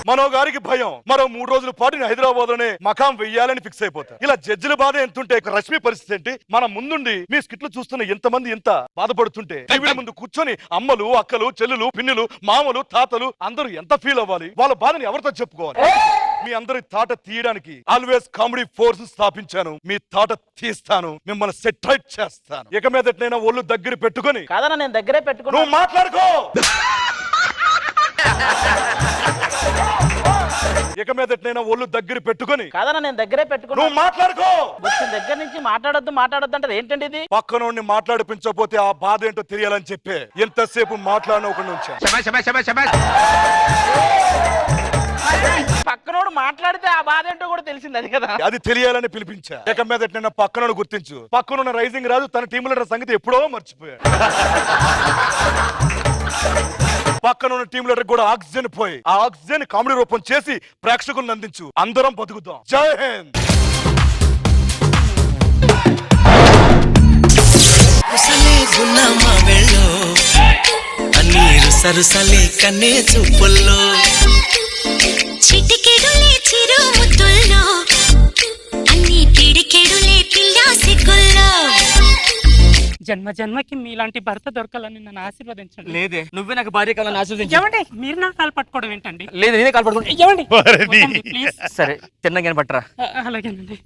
మనో గారికి భయం, మరో 3 రోజుల పాటు హైదరాబాద్ లోనే మకాం వెయ్యాలని ఫిక్స్ అయిపోతారు. ఇలా జడ్జిల బాధ ఎంతుంటే రష్మి పరిస్థితి ఏంటి? మన ముందుండి మీ స్కిట్లు చూస్తున్న ఎంతమంది ఎంత బాధపడుతుంటే టీవీ ముందు కూర్చొని అమ్మలు, అక్కలు, చెల్లులు, పిన్నులు, మామలు, తాతలు అందరూ ఎంత ఫీల్ అవ్వాలి? వాళ్ళ బాధని ఎవరితో చెప్పుకోవాలి? మీ అందరి తాట తీయడానికి ఆల్వేస్ కామెడీ ఫోర్స్ స్థాపించాను. మీ తాట తీస్తాను, మిమ్మల్ని సెటరైట్ చేస్తాను. ఇక మీదటైనా ఒళ్ళు దగ్గర పెట్టుకొని. కాదన్నా నేను దగ్గరే పెట్టుకున్నా. నువ్వు మాట్లాడుకో. ఇక మీద నేను ఒళ్ళు దగ్గర పెట్టుకొని కాదన్నా నేను దగ్గరే పెట్టుకున్నా. నువ్వు మాట్లాడుకో. వచ్చిన దగ్గర నుంచి మాట్లాడొద్దు అంటే ఏంటండి ఇది? పక్కనోడిని మాట్లాడిపించకపోతే ఆ బాధ ఏంటో తెలియాలని చెప్పి ఎంతసేపు మాట్లాడనకుండా ఉంచాను. పక్కనోడు మాట్లాడితే ఆ బాధ ఏంటో కూడా తెలిసింది అది కదా. అది తెలియాలని పిలిపించా. ఇక మీద నేను పక్కనోడు గుర్తించు. పక్కనున్న రైజింగ్ రాజు తన టీం లీడర్ సంగతి ఎప్పుడో మర్చిపోయాడు. పక్కనున్న టీం లీడర్ కూడా ఆక్సిజన్ పోయి ఆ ఆక్సిజన్ కామెడీ రూపం చేసి ప్రేక్షకులను అందించు. అందరం బతుకుతాం. జై హింద్. సరుసలే కన్నే చూపుల్లో చిటికెడులే చిరు ముద్దుల్లో అన్ని పిడికెడులే పిల్లా సిగ్గుల్లో జన్మ జన్మకి మీలాంటి భర్త దొరకాలని నన్ను ఆశీర్వదించండి. లేదే నువ్వే నాకు భార్య కావాలని ఆశీర్వదించు. ఏమండి మీరు నా కాలు పట్టుకోవడం ఏంటండి? లేదు నేనే కాలు పట్టుకుంటా. ఏమండి ప్లీజ్. సరే తిన్నగానే పట్టరా. అలాగేనండి.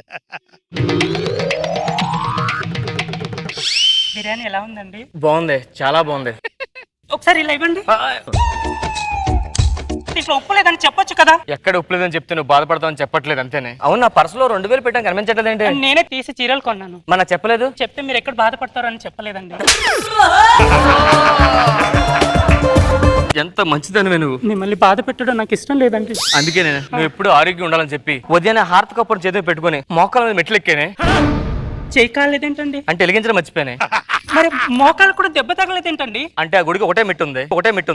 బిర్యానీ ఎలా ఉందండి? బాగుంది, చాలా బాగుంది. ఒకసారి ఇలా ఇవ్వండి. ఇట్లా ఉప్పు లేదని చెప్పొచ్చు కదా. ఎక్కడ ఉప్పు లేదని చెప్తే నువ్వు బాధపడతావని చెప్పట్లేదు అంతేనే. అవును నా పర్సులో 2000 పెట్టాను కనిపించట్లేదు ఏంటి? నేనే తీసి చీరలు కొన్నాను. మన చెప్పలేదు. చెప్తే మీరు ఎక్కడ బాధపడతారో అని చెప్పలేదండి. ఎంత మంచిదని నువ్వు. మిమ్మల్ని బాధ పెట్టడం నాకు ఇష్టం లేదండి. అందుకే నేను నువ్వు ఎప్పుడు ఆరోగ్యం ఉండాలని చెప్పి ఉదయాన్నే హారతి కప్పుడు చేతిని పెట్టుకుని మోకాల మీద మెట్లు ఎక్కానే. చేయి కాలేదేంటండి? అంటే వెలిగించడం మర్చిపోయానే. మరి మోకాలు కూడా దెబ్బ తగలేదేంటండి? అంటే ఆ గుడికి ఒకటే మెట్టు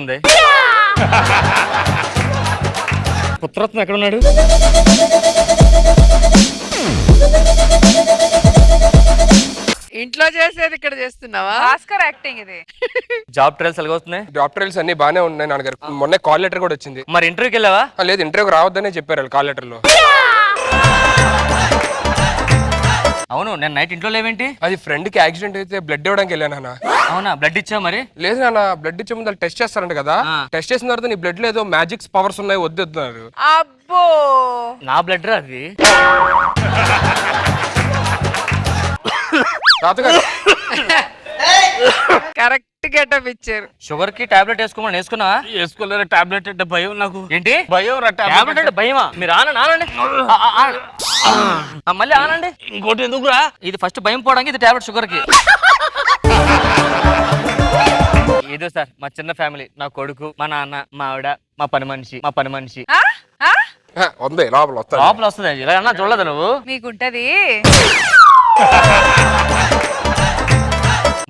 ఉంది. పుత్రత్వం ఎక్కడున్నాడు? ఇంట్లో చేసేది ఇక్కడ చేస్తున్నావా? భాస్కర్ యాక్టింగ్ ఇది. జాబ్ ట్రయల్స్ ఎలాగ వస్తున్నాయి? జాబ్ ట్రయల్స్ అన్ని బానే ఉన్నాయి నాన్నగారు. మొన్న కాల్ లెటర్ కూడా వచ్చింది. మరి ఇంటర్వ్యూకి వెళ్ళావా? లేదు ఇంటర్వ్యూకి రావద్దనే చెప్పారు కాల్ లెటర్ లో. అవును నేను నైట్ ఇంట్లో లేవేంటి? అది ఫ్రెండ్ కి యాక్సిడెంట్ అయితే బ్లడ్ ఇవ్వడానికి వెళ్ళాను. అవునా బ్లడ్ ఇచ్చా? మరి లేదు నాన్న, బ్లడ్ ఇచ్చే ముందు టెస్ట్ చేస్తారంట కదా. టెస్ట్ చేసిన తర్వాత నీ బ్లడ్ లో ఏదో మ్యాజిక్స్ పవర్స్ ఉన్నాయి వద్దున్నారు. అబ్బో నా బ్లడ్ రా అది. తాతగారు కరెక్ట్ గెటప్ ఇచ్చారు. షుగర్ కి టాబ్లెట్ వేసుకోమని వేసుకున్నా? వేసుకోలేరు. టాబ్లెట్ అంటే భయం నాకు. ఏంటి భయం రా టాబ్లెట్ అంటే భయమా? మీరు ఆనండి మళ్ళీ ఆనండి. ఇంకోటి ఎందుకురా? ఇది ఫస్ట్ భయం పోవడానికి, ఇది టాబ్లెట్ షుగర్ కి. ఏదో సార్ మా చిన్న ఫ్యామిలీ. నా కొడుకు, మా నాన్న, మా ఆవిడ, మా పని మనిషి. ఉంది లోపల వస్తుంది. ఇలా అన్నా చూడలేదు నువ్వు? మీకుంటది.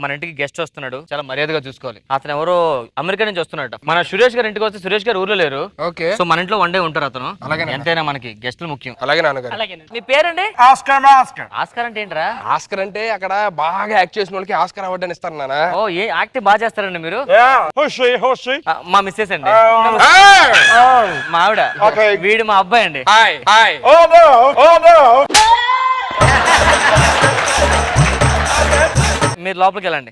మన ఇంటికి గెస్ట్ వస్తున్నాడు, చాలా మర్యాదగా చూసుకోవాలి. అతను ఎవరో అమెరికా నుంచి వస్తున్నాడు. మన సురేష్ గారి ఇంటికి వస్తే సురేష్ గారు ఊర్లో లేరు. ఓకే. సో మన ఇంట్లో వన్ డే ఉంటారు అతను. అలాగే ఎంతైనా మనకి గెస్టులు ముఖ్యం. అలాగే నాన్నగారు. మీ పేరండి? ఆస్కర్. ఆస్కర్ అంటే ఏంట్రా? ఆస్కర్ అంటే అక్కడ బాగా యాక్ట్ చేసిన వాళ్ళకి ఆస్కర్ అవార్డు అని ఇస్తారు నాన్న. ఓ ఏ యాక్టింగ్ బాగా చేస్తారండి మీరు? మా మిస్సెస్ అండి. మా ఆవిడ. వీడు మా అబ్బాయి అండి. హాయ్. మీరు లోపలికి వెళ్ళండి.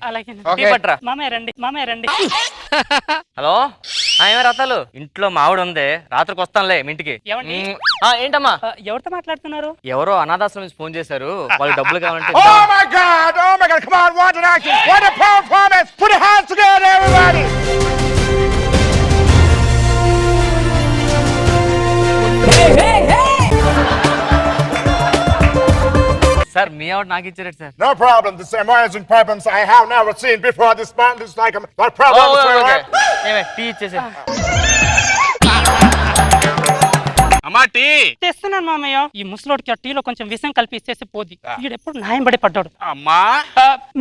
మామయ్య రండి. హలో ఏమే రథాలు? ఇంట్లో మా ఆవిడ ఉంది, రాత్రికి వస్తానులే మీ ఇంటికి. ఏంటమ్మా? ఎవరితో మాట్లాడుతున్నారు? ఎవరో అనాథాశ్రమం నుంచి ఫోన్ చేశారు, వాళ్ళు డబ్బులు కావాలంటే. Oh my God! Come on, what an action! What a performance! Put your hands together, everybody! Sir మీ ఆవిడ నాకు ఇచ్చారు sir. No problem. This amazing performance I have never seen before. This band is like no problem. Tea ఇచ్చేసి. అమ్మా tea తెస్తున్నాను మామయ్య. ఈ ముసలోడికి ఆ టీలో కొంచెం విషం కలిపి ఇచ్చేసి పోది. వీడెప్పుడు న్యాయంబడి పడ్డాడు. అమ్మా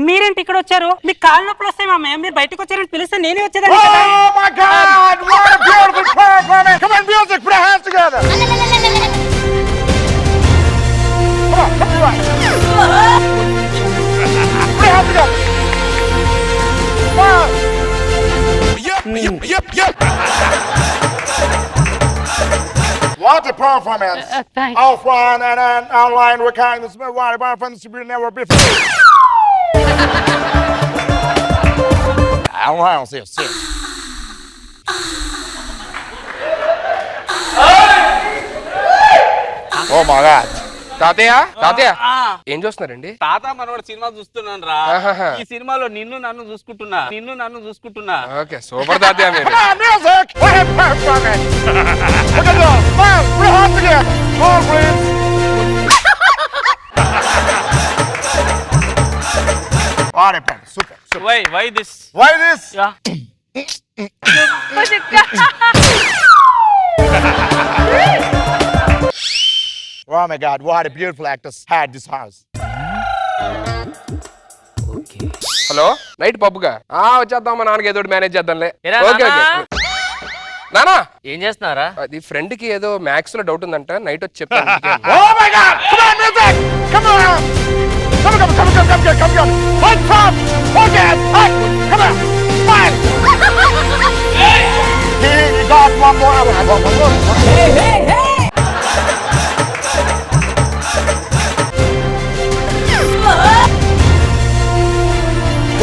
మీరేంటి ఇక్కడ వచ్చారు? మీకు కాళ్ళు నొప్పులు వస్తాయి మామయ్య. మీరు బయటకు వచ్చారని పిలిస్తే నేనే వచ్చేదాన్ని. Oh my God! What a beautiful performance! Come on, music, put your hands together. Come on, come on. Put your hands together. One. Yep. What a performance! Thanks. Offline and online, we kind of what a performance we never before. Online, see. Oh my God! తాతయ్య తాతయ్య ఏం చూస్తున్నారండి? తాత మనవాడు cinema చూస్తున్నాను రా. ఆహాహా. ఈ సినిమాలో నిన్ను నన్ను చూసుకుంటున్నా. ఓకే సూపర్ తాతయ్య మీరు. Music! What a performance! Look at that! Man, we're hot together! Come on, please! What a performance! Super, super. Why this? Why this? Oh my God, what a beautiful actress had this house. Hello night పబ్బుగా వచ్చేద్దాం, మా నాన్నకి ఏదో manage చేద్దాంలే. ఏరా okay okay నాన్నా? నానా ఏం చేస్తున్నారా? అది ఫ్రెండ్ కి ఏదో మ్యాథ్స్ లో డౌట్ ఉందంట, నైట్ వచ్చి చెప్తాను. Oh my God! Come on, music! Come on! Come on, come on, come on, come on, come on! One top! Focus! Hey! Come on! Smile! He got one more hour. One more. Hey, hey, hey!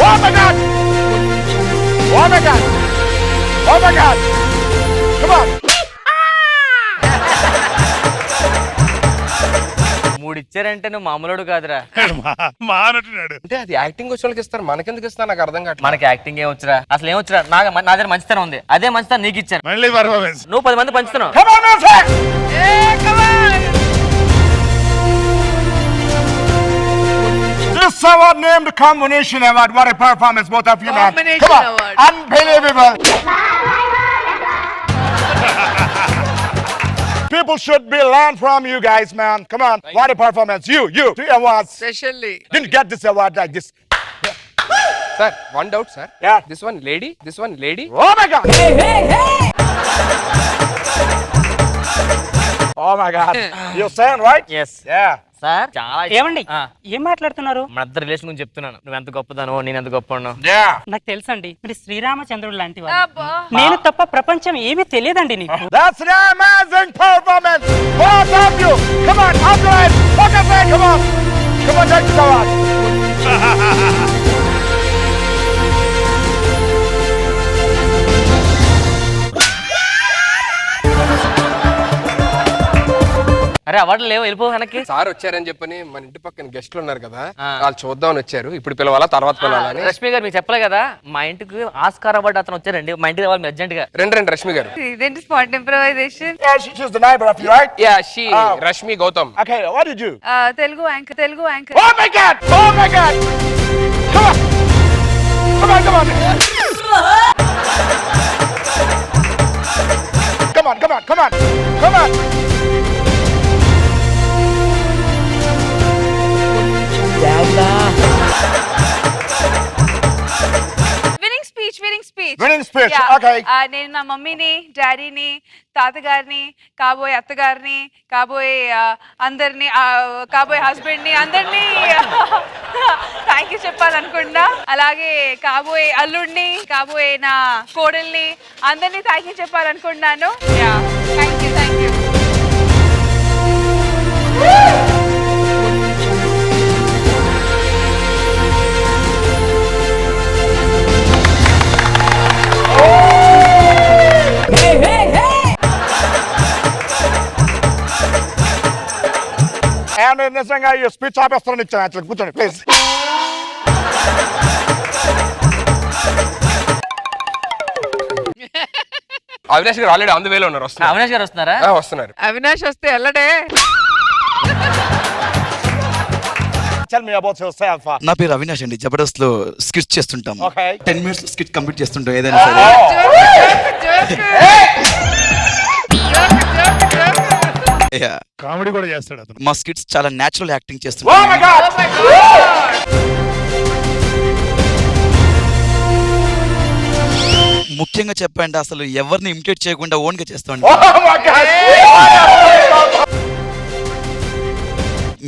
Oh my God! Oh my God! Oh my God! Come on! మూడు ఇచ్చారంటే నువ్వు మామూలుడు కాదురా. అంటే అది acting వచ్చిన వాళ్ళకి ఇస్తారు, మనకెందుకు ఇస్తారు నాకు అర్థం కావట్లేదు. మనకి యాక్టింగ్ ఏం వచ్చురా? అసలు ఏం వచ్చురా? నా దగ్గర మంచితనం ఉంది, అదే మంచితనం నీకు ఇచ్చాను. మళ్ళీ పర్ఫార్మెన్స్. నువ్వు 10 మంది పంచుతున్నావు. Come on, music! This award named Combination Award. What a performance, both of you, man. Combination Come on. Award. Unbelievable. People should be learn from you guys, man. Come on. What a performance. You. 3 awards. Specially Didn't get this award like this. Sir one doubt sir. Yeah. This one lady. Oh my God. Oh my God. You're saying, right? Yes Yeah. Sir చాలా ఏమండి ఆ, ఏం మాట్లాడుతున్నారు? మన ఇద్దరు relation గురించి చెప్తున్నాను. నువ్వు ఎంత గొప్పదానో నేను ఎంత గొప్పను. Yeah. నాకు తెలుసండి, మీరు శ్రీరామచంద్రుడు లాంటి వారు. నేను తప్ప ప్రపంచం ఏమీ తెలియదండి నీకు. That's an amazing performance. Both of you. Come on, Abdul. Focus there. Come on. Come on, take this award. అరే అవార్డు లేవు, వెళ్ళిపో వెనక్కి. సార్ వచ్చారని చెప్పని మన ఇంటి పక్కన గెస్ట్లు ఉన్నారు కదా, వాళ్ళు చూద్దామని వచ్చారు. ఇప్పుడు పిలవాలా తర్వాత పిలవాలని? రష్మి గారు మీకు చెప్పలే కదా, మా ఇంటికి ఆస్కార్ అవార్డు అతను వచ్చారండి. మా ఇంటికి రావాలి అర్జెంట్ గా. రండి రష్మి గారు. ఇదేంటి spot improvisation? Yeah, she's the neighbor of you, right? Yeah she Rashmi Gautam. Okay, what did you? Telugu anchor Oh my God! Oh my God! Come on! Come on, come on! Come on, come on, come on! Come on! Winning speech. Okay. నేను నా మమ్మీని, డాడీని, తాతగారిని, కాబోయే అత్తగారిని, కాబోయే అందరిని, కాబోయే husband ని అందరినీ థ్యాంక్ యూ చెప్పాలనుకున్నా. అలాగే కాబోయే అల్లుడిని, కాబోయే నా కోడల్ని అందరినీ థ్యాంక్ యూ చెప్పాలనుకున్నాను. Thank you. And నిజంగా ఈ స్పీచ్ ఆపేస్తాను ఇచ్చాను. యాక్చువల్లీ కూర్చోండి ప్లీజ్. అవినాష్ గారు ఆల్రెడీ ఆన్ ది వేలో ఉన్నారు. అవినాష్ గారు వస్తున్నారా? వస్తున్నారు. అవినాష్ వస్తే వెళ్ళడే. Tell me about yourself. నా పేరు అవినాష్ అండి. జబర్దస్త్ లో స్కిట్ చేస్తుంటాం. Okay. 10 minutes స్కిట్ కంప్లీట్ చేస్తుంటాం ఏదైనా సరే. కామెడీ కూడా చేస్తాడు అతను. మా స్కిట్స్ చాలా నేచురల్ యాక్టింగ్ Oh చేస్తుంటాం. my God! ముఖ్యంగా చెప్పండి, అసలు ఎవరిని ఇమిటేట్ చేయకుండా ఓన్ గా చేస్తాం. Oh my God!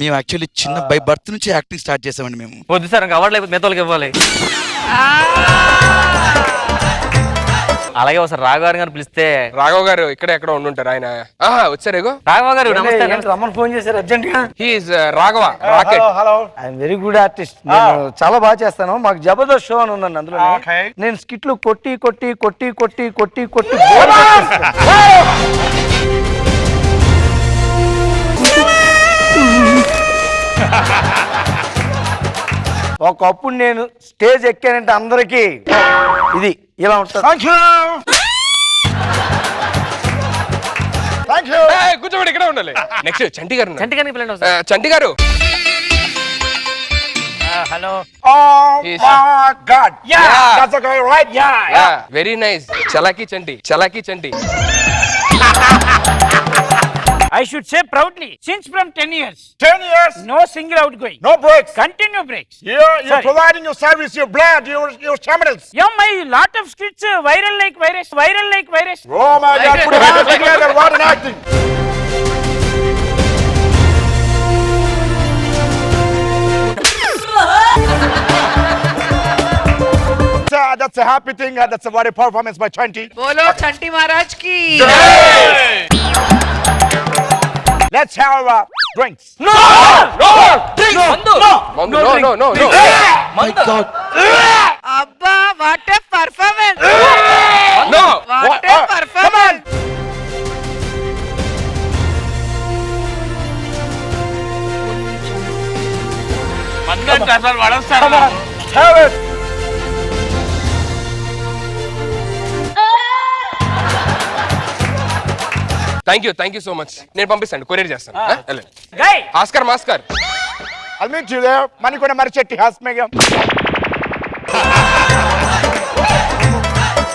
మేము యాక్చువల్లీ చిన్న బై బర్త్ నుంచి యాక్టింగ్ స్టార్ట్ చేసామండి మేము. వద్దు సార్, ఇంకా అవార్డు లేకపోతే మిగతా వాళ్ళకి ఇవ్వాలి. అలాగే ఒకసారి రాఘవ గారిని పిలిస్తే. రాఘవ్ గారు ఇక్కడ ఎక్కడ ఉండుంటారు ఆయన. వచ్చారేగో రాఘవ గారు నమస్తే. రమ్మని ఫోన్ చేశారు అర్జెంట్ గా. He's Raghava rocket. Hello. I'm very good artist. నేను చాలా బాగా చేస్తాను. మాకు జబర్దస్త్ షో అని ఉందండి అందులో. Okay. నేను స్కిట్లు కొట్టి కొట్టి కొట్టి కొట్టి కొట్టి కొట్టి Come on! ఒకప్పుడు నేను స్టేజ్ ఎక్కానంటే అందరికి ఇది ఇలా ఉంటుంది. కూర్చోబడి ఇక్కడ ఉండాలి. నెక్స్ట్ చంటి గారు ఉన్నారు. చంటి గారిని పిల్లండి ఒకసారి. Chanti garu hello. Very nice. Chalaki Chanti, Chalaki Chanti. I should say proudly, since from 10 years, 10 years, no single outgoing, no breaks. continue breaks. You're providing your service, your blood, your stamina. Yeah, my lot of skits viral like virus, viral like virus. Oh my God, put your hands together, what an acting. That's a happy thing, that's a very performance by Chanti. బోలో చంటి మహారాజ్ కి. Let's have drinks. No, My God. అబ్బా what a performance. no. What a performance. మందంటే అసలు పడేస్తారు. Come on, have it. Thank you so much. నేను పంపిస్తాను, courier చేస్తాను. వెళ్ళండి. Guy, ఆస్కర్ మాస్కర్. I'll meet you there. Manikona Marichetti has me.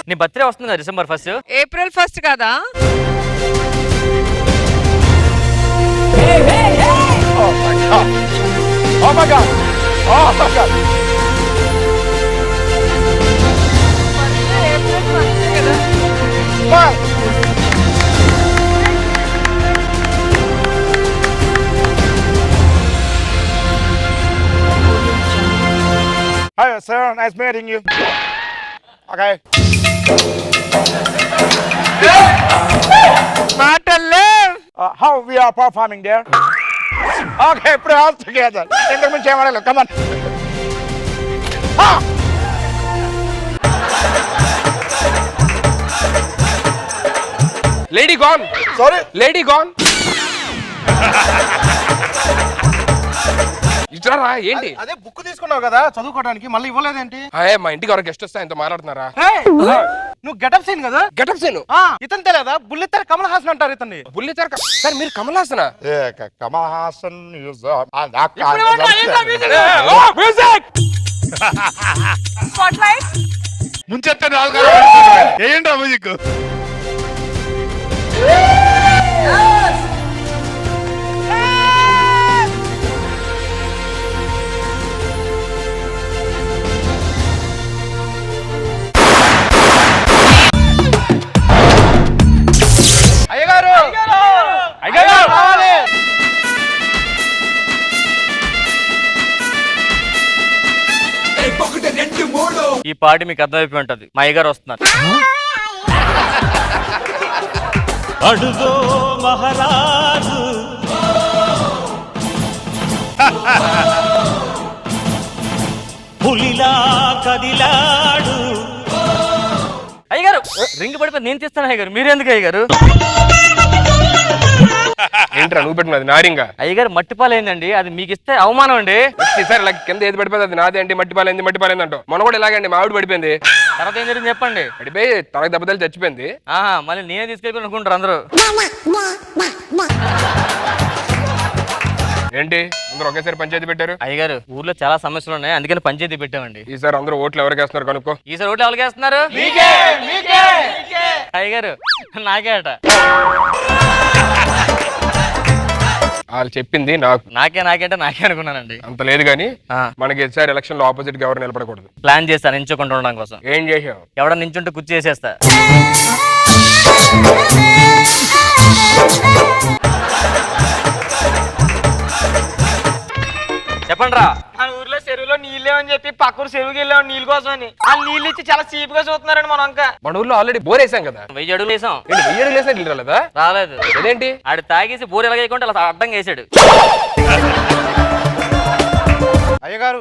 నీ బర్త్డే వస్తుంది కదా December 1st. ఏప్రిల్ 1st కదా. Oh my God. Oh my God. Oh my God. April 1st కదా. Bye. Hi, sir. Nice meeting you. Okay. మాటల్లో How we are performing there? Okay, put your hands together. Come on. Ah! Lady gone. Sorry? Lady gone. ఇచ్చారా ఏంటి? అదే book తీసుకున్నావు కదా చదువుకోవడానికి, మళ్ళీ ఇవ్వలేదేంటి? మా ఇంటికి ఎవరు గెస్ట్ వస్తే ఆయనతో మాట్లాడుతున్నారా? నువ్వు గెటప్ సీన్ కదా? గెటప్ సేను. ఇతను తెలియదా? బుల్లితెర కమల్ హాసన్ అంటారు ఇతన్ని. బుల్లితెర సార్, మీరు కమల్ హాసనా? కమల్ హాసన్ స్పాట్లైట్. ముంచెత్తే నాలుగు ఏంటో మ్యూజిక్. ఈ పార్టీ మీకు అర్థమైపోయి ఉంటది. మా అయ్యగారు వస్తున్నారు. అడుగో మహారాజు పులిలా కదిలాడు. అయ్యగారు రింగ్ పడిపోయి నేను తీస్తాను. అయ్యగారు మీరెందుకు అయ్యగారు? ఏంట్రా నువ్వు పెట్టినది నారింగా? అయ్యగారు మట్టిపాలైందండి, అది మీకు ఇస్తే అవమానం అండి. సార్ ఇలా కింద ఏది పడిపోయింది అది నాదే అండి. మట్టిపాలైంది అంటూ మొన్న కూడా ఇలాగండి మా ఆవిడ పడిపోయింది. తర్వాత ఏం జరిగింది చెప్పండి. పడిపోయి తనకు దెబ్బతలు చచ్చిపోయింది. మళ్ళీ నేనే తీసుకెళ్ళి అనుకుంటారు అందరూ. ఏంటి అందరూ ఒకేసారి పంచాయతీ పెట్టారు? అయ్యగారు ఊర్లో చాలా సమస్యలు ఉన్నాయి, అందుకని పంచాయతీ పెట్టామండి. ఈసారి అందరూ ఓట్లు ఎవరికి వేస్తున్నారు కనుక్కో. ఈసారి ఓట్లు ఎవరికి వేస్తున్నారు? అయ్యగారు నాకే అట. వాళ్ళు చెప్పింది నాకు. నాకే అంటే నాకే అనుకున్నానండి. అంత లేదు కానీ మనకి ఈసారి ఎలక్షన్ లో ఆపోజిట్ గా ఎవరు నిలబడకూడదు. ప్లాన్ చేస్తాను నించోకుండా ఉండడం కోసం. ఏం చేసావు? ఎవడ నించుంటే కుర్చీ చేసేస్తా. చెప్పండి రా. మన ఊర్లో చెరువులో నీళ్ళేమని చెప్పి పక్కూరు చెరువుకి వెళ్ళాం నీళ్ళ కోసం అని. ఆ నీళ్ళు ఇచ్చి చాలా చీప్ గా చూస్తున్నారండి మన అంక. మన ఊర్లో ఆల్రెడీ బోర్ వేసాం కదా. 1000 అడుగులు వేసాం. 1000 అడుగులు వేసా నీళ్ళు రాలేదా? రాలేదు. అదేంటి? ఆడు తాగేసి బోర్ ఎలాగైకుంటే అలా అడ్డంగా వేసాడు. అయ్యగారు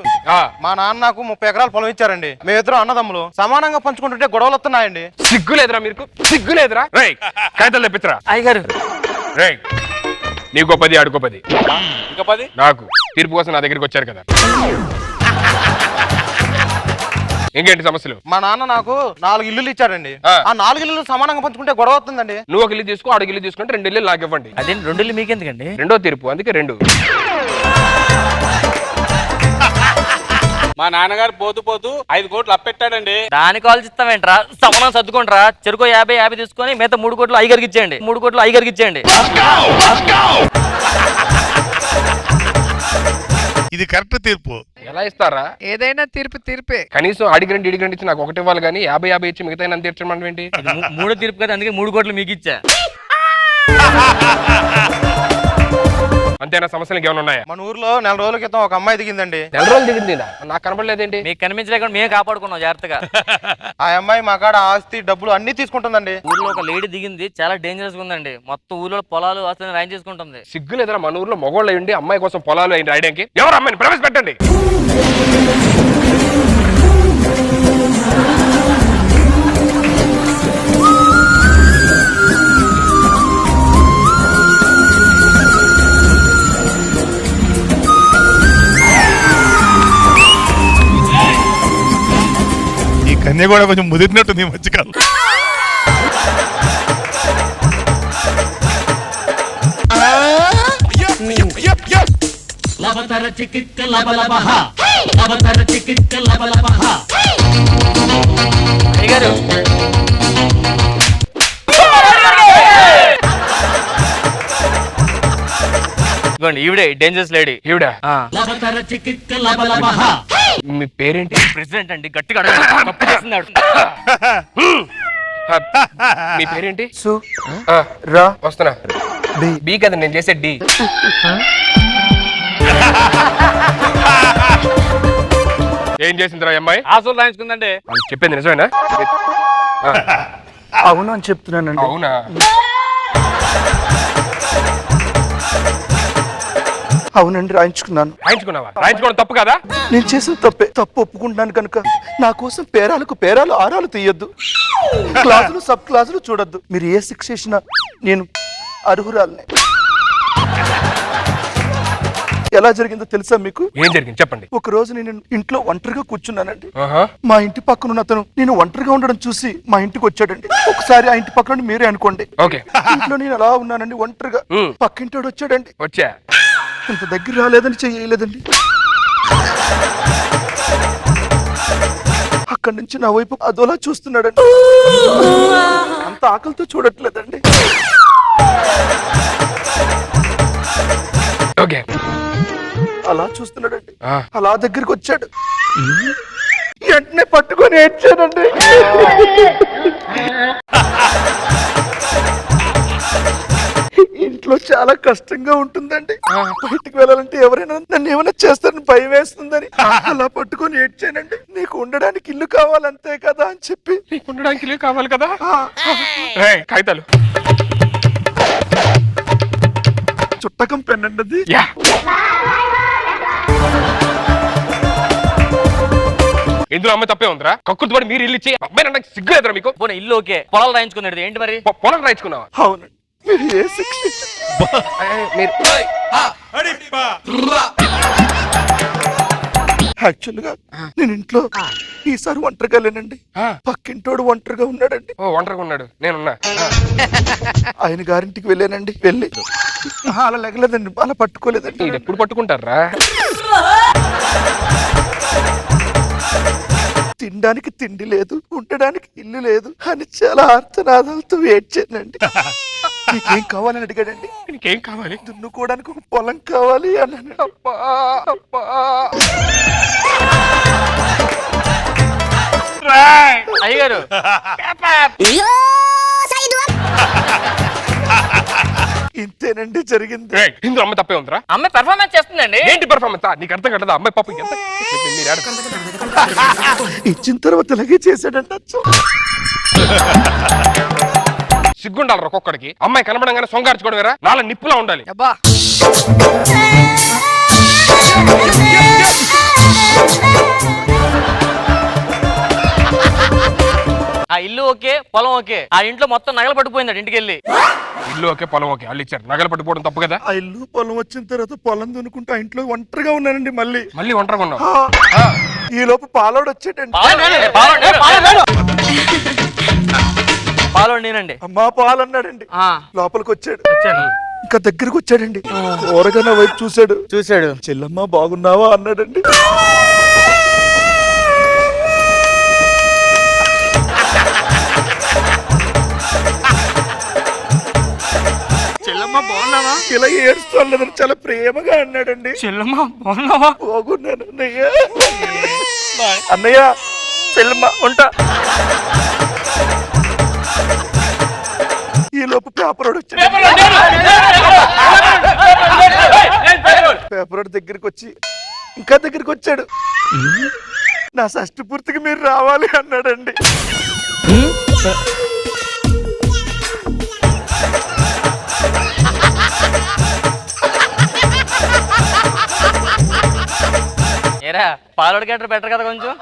మా నాన్న నాకు 30 ఎకరాల పొలం ఇచ్చారండి. మేమిద్దరు అన్నదమ్ములు సమానంగా పంచుకుంటుంటే గొడవలు వస్తున్నాయండి. సిగ్గులేదురా మీకు? సిగ్గులేదురా? రేయ్ కాగితాలు తెప్పిత్రా. అయ్యగారు రేయ్ నీకో 10 ఆడుకో 10. ఇంకా 10. నాకు తీర్పు కోసం నా దగ్గరికి వచ్చారు కదా. ఇంకేంటి సమస్యలు? మా నాన్న నాకు 4 ఇల్లులు ఇచ్చాడండి. ఆ 4 ఇల్లులు సమానంగా పంచుకుంటే గొడవ అవుతుందండి. నువ్వు ఒక ఇల్లు తీసుకో, ఆడు ఇల్లు తీసుకుంటే 2 ఇల్లు నాకు ఇవ్వండి. అదే 2 ఇల్లు మీకెందుకండి? రెండో తీర్పు, అందుకే 2. మా నాన్నగారు పోతూ పోతూ 5 కోట్లు అప్పెట్టాడండి. దానికి ఆలోచిస్తామేంట్రా? సమానం సర్దుకుంటారా? చెరుకో 50 తీసుకొని మిగతా 3 కోట్లు అయ్యగారికి ఇచ్చేయండి. 3 కోట్లు అయ్యగారికి ఇచ్చేయండి. ఇది కరెక్ట్ తీర్పు. ఎలా ఇస్తారా? ఏదైనా తీర్పే. కనీసం అడిగిరండి ఇడిగిరండి ఇచ్చి నాకు 1 ఇవ్వాలి కానీ 50 ఇచ్చి మిగతా నన్ను తీర్చడం ఏంటి? 3 తీర్పు కదా, అందుకే 3 కోట్లు మీకు ఇచ్చా. అంతేనా? సమస్యలు ఏమైనా ఉన్నాయా? మన ఊర్లో 4 రోజుల క్రితం ఒక అమ్మాయి దిగిందండి. 4 రోజులు దిగింది, నాకు కనపడలేదేంటి? మీకు కనిపించలేకుండా మేము కాపాడుకున్నాం జాగ్రత్తగా. ఆ అమ్మాయి మా కాడ ఆస్తి డబ్బులు అన్ని తీసుకుంటుందండి. ఊర్లో ఒక లేడీ దిగింది, చాలా డేంజరస్ గా ఉందండి. మొత్తం ఊర్లో పొలాలు ఆస్తులు రాయం చేసుకుంటుంది. సిగ్గు లేదరా మన ఊర్లో మగోళ్ళు అయ్యండి అమ్మాయి కోసం పొలాలు అయ్యి రాయడానికి? ఎవరు అమ్మాయిని ప్రవేశపెట్టండి. ఈ కన్య కూడా కొంచెం ముదిరినట్టుంది ఈ మధ్యకాలం. అయ్యగారు ఇదిగోండి, ఈవిడే డేంజరస్ లేడీ. ఈవిడ ఆ. మీ పేరేంటి? ప్రెసిడెంట్ అండి, గట్టిగా అడగండి. తప్పు చేస్తున్నాడు. మీ పేరేంటి? వస్తున్నా. బి కదా నేను చేసే డి. ఏం చేసిందిరా అమ్మాయి? ఆసులు రాయించుకుందండి. చెప్పేది నిజమేనా? అవును అని చెప్తున్నానండి. అవునా? అవునండి, రాయించుకున్నాను. రాయించుకున్నావా? రాయించుకోవడం తప్పు కదా? నేను చేసిన తప్పు ఒప్పుకుంటున్నాను కనుక నా కోసం పేరాలు ఆరాలు తీయొద్దు, క్లాసులు సబ్ క్లాసులు చూడొద్దు. మీరు ఏ శిక్ష చేసినా నేను అర్హురాలనే. ఎలా జరిగిందో తెలుసా మీకు? ఏం జరిగింది చెప్పండి. ఒక రోజు నేను ఇంట్లో ఒంటరిగా కూర్చున్నానండి. మా ఇంటి పక్కన ఉన్న అతను నేను ఒంటరిగా ఉండడం చూసి మా ఇంటికి వచ్చాడండి. ఒకసారి ఆ ఇంటి పక్కన మీరే అనుకోండి. ఇంట్లో నేను అలా ఉన్నానండి ఒంటరిగా. పక్కింటోడు వచ్చాడండి. వచ్చా ఇంత దగ్గర రాలేదని చెయ్యలేదండి. అక్కడి నుంచి నా వైపు అదోలా చూస్తున్నాడండి. అంత ఆకలితో చూడట్లేదండి. అలా చూస్తున్నాడండి. అలా దగ్గరికి వచ్చాడు. వెంటనే పట్టుకొని ఏడ్చానండి. ఇంట్లో చాలా కష్టంగా ఉంటుందండి. బయటికి వెళ్ళాలంటే ఎవరైనా నన్ను ఏమైనా చేస్తారని భయం వేస్తుందని అలా పట్టుకొని ఏడ్చానండి. నీకు ఉండడానికి ఇల్లు కావాలంతే కదా అని చెప్పి. నీకు ఉండడానికి ఇల్లు కావాలి కదా? కాగితాలు చుట్టకం పెన్నండి అది. ఇందులో అమ్మాయి తప్పే ఉందిరా? కక్కుర్తి పడి మీరు ఇల్లు ఇచ్చి అబ్బాయి అంటే సిగ్గు లేదురా మీకు? పోనీ ఇల్లు ఓకే, పొలాలు రాయించుకున్నాడు ఏంటి మరి? పొలం రాయించుకున్నావా? అవునండి. మీరు ఏ శిక్ష యాక్చువల్గా నేను ఇంట్లో ఈసారి ఒంటరిగా లేనండి. పక్కింటోడు ఒంటరిగా ఉన్నాడండి. ఒంటరిగా ఉన్నాడు, నేనున్నా. ఆయన గారింటికి వెళ్ళానండి. వెళ్ళి అలా లెగలేదండి, అలా పట్టుకోలేదండి. ఎప్పుడు పట్టుకుంటారా? తినడానికి తిండి లేదు, ఉండడానికి ఇల్లు లేదు అని చాలా ఆర్తనాదాలతో ఏడ్చానండి. నీకేం కావాలని అడిగాడండి. నీకేం కావాలి? దున్నుకోవడానికి ఒక పొలం కావాలి అన్నాను. అబ్బా అబ్బా అయ్యగారు ఇంతేనండి జరిగింది. ఇందులో అమ్మాయి తప్పే ఉందిరా? అమ్మాయి పెర్ఫార్మెన్స్ చేస్తుందండి. ఏంటి పెర్ఫార్మెన్స్? నీకు అర్థం కదా? అమ్మాయి పాపం ఎంత ఇచ్చిన తర్వాత ఇలాగే చేశాడంట. సిగ్గుండాలి ఒక్కొక్కడికి. అమ్మాయి కనబడంగానే సొంగార్చుకోవడం వేరా, నాలా నిప్పులా ఉండాలి. అబ్బా ఆ ఇల్లు ఓకే, పొలం ఓకే. ఆ ఇంట్లో మొత్తం నగలు పట్టుకుపోయింది ఇంటికి వెళ్ళి. ఇల్లు ఓకే, పొలం ఓకే, వాళ్ళు ఇచ్చారు. నగలు పట్టుకోవడం తప్పు కదా. ఆ ఇల్లు పొలం వచ్చిన తర్వాత పొలం దున్నుకుంటూ ఆ ఇంట్లో ఒంటరిగా ఉన్నానండి. మళ్ళీ ఒంటరిగా ఉన్నావు. ఈ లోపు పాలోడు వచ్చాడండి. పాలోడు నేనండి. అమ్మా పాలు అన్నాడండి. లోపలికి వచ్చాడు. ఇంకా దగ్గరికి వచ్చాడండి. ఓరగా నా వైపు చూశాడు. చెల్లమ్మ బాగున్నావా అన్నాడండి. చెల్లమ్మ బాగున్నావా? ఇలా ఏడుస్తోలేదని చాలా ప్రేమగా అన్నాడండి. చెల్లమ్మ బాగున్నావా? బాగున్నాను అన్నయ్య. అన్నయ్య చెల్లమ్మ ఉంటా. ఈ లోపు పేపరోడు వచ్చాడు. పేపరోడు దగ్గరికి వచ్చి ఇంకా దగ్గరికి వచ్చాడు. నా షష్టి పూర్తికి మీరు రావాలి అన్నాడండి. ఏరా పాలోడు గంట బెటర్ కదా కొంచెం.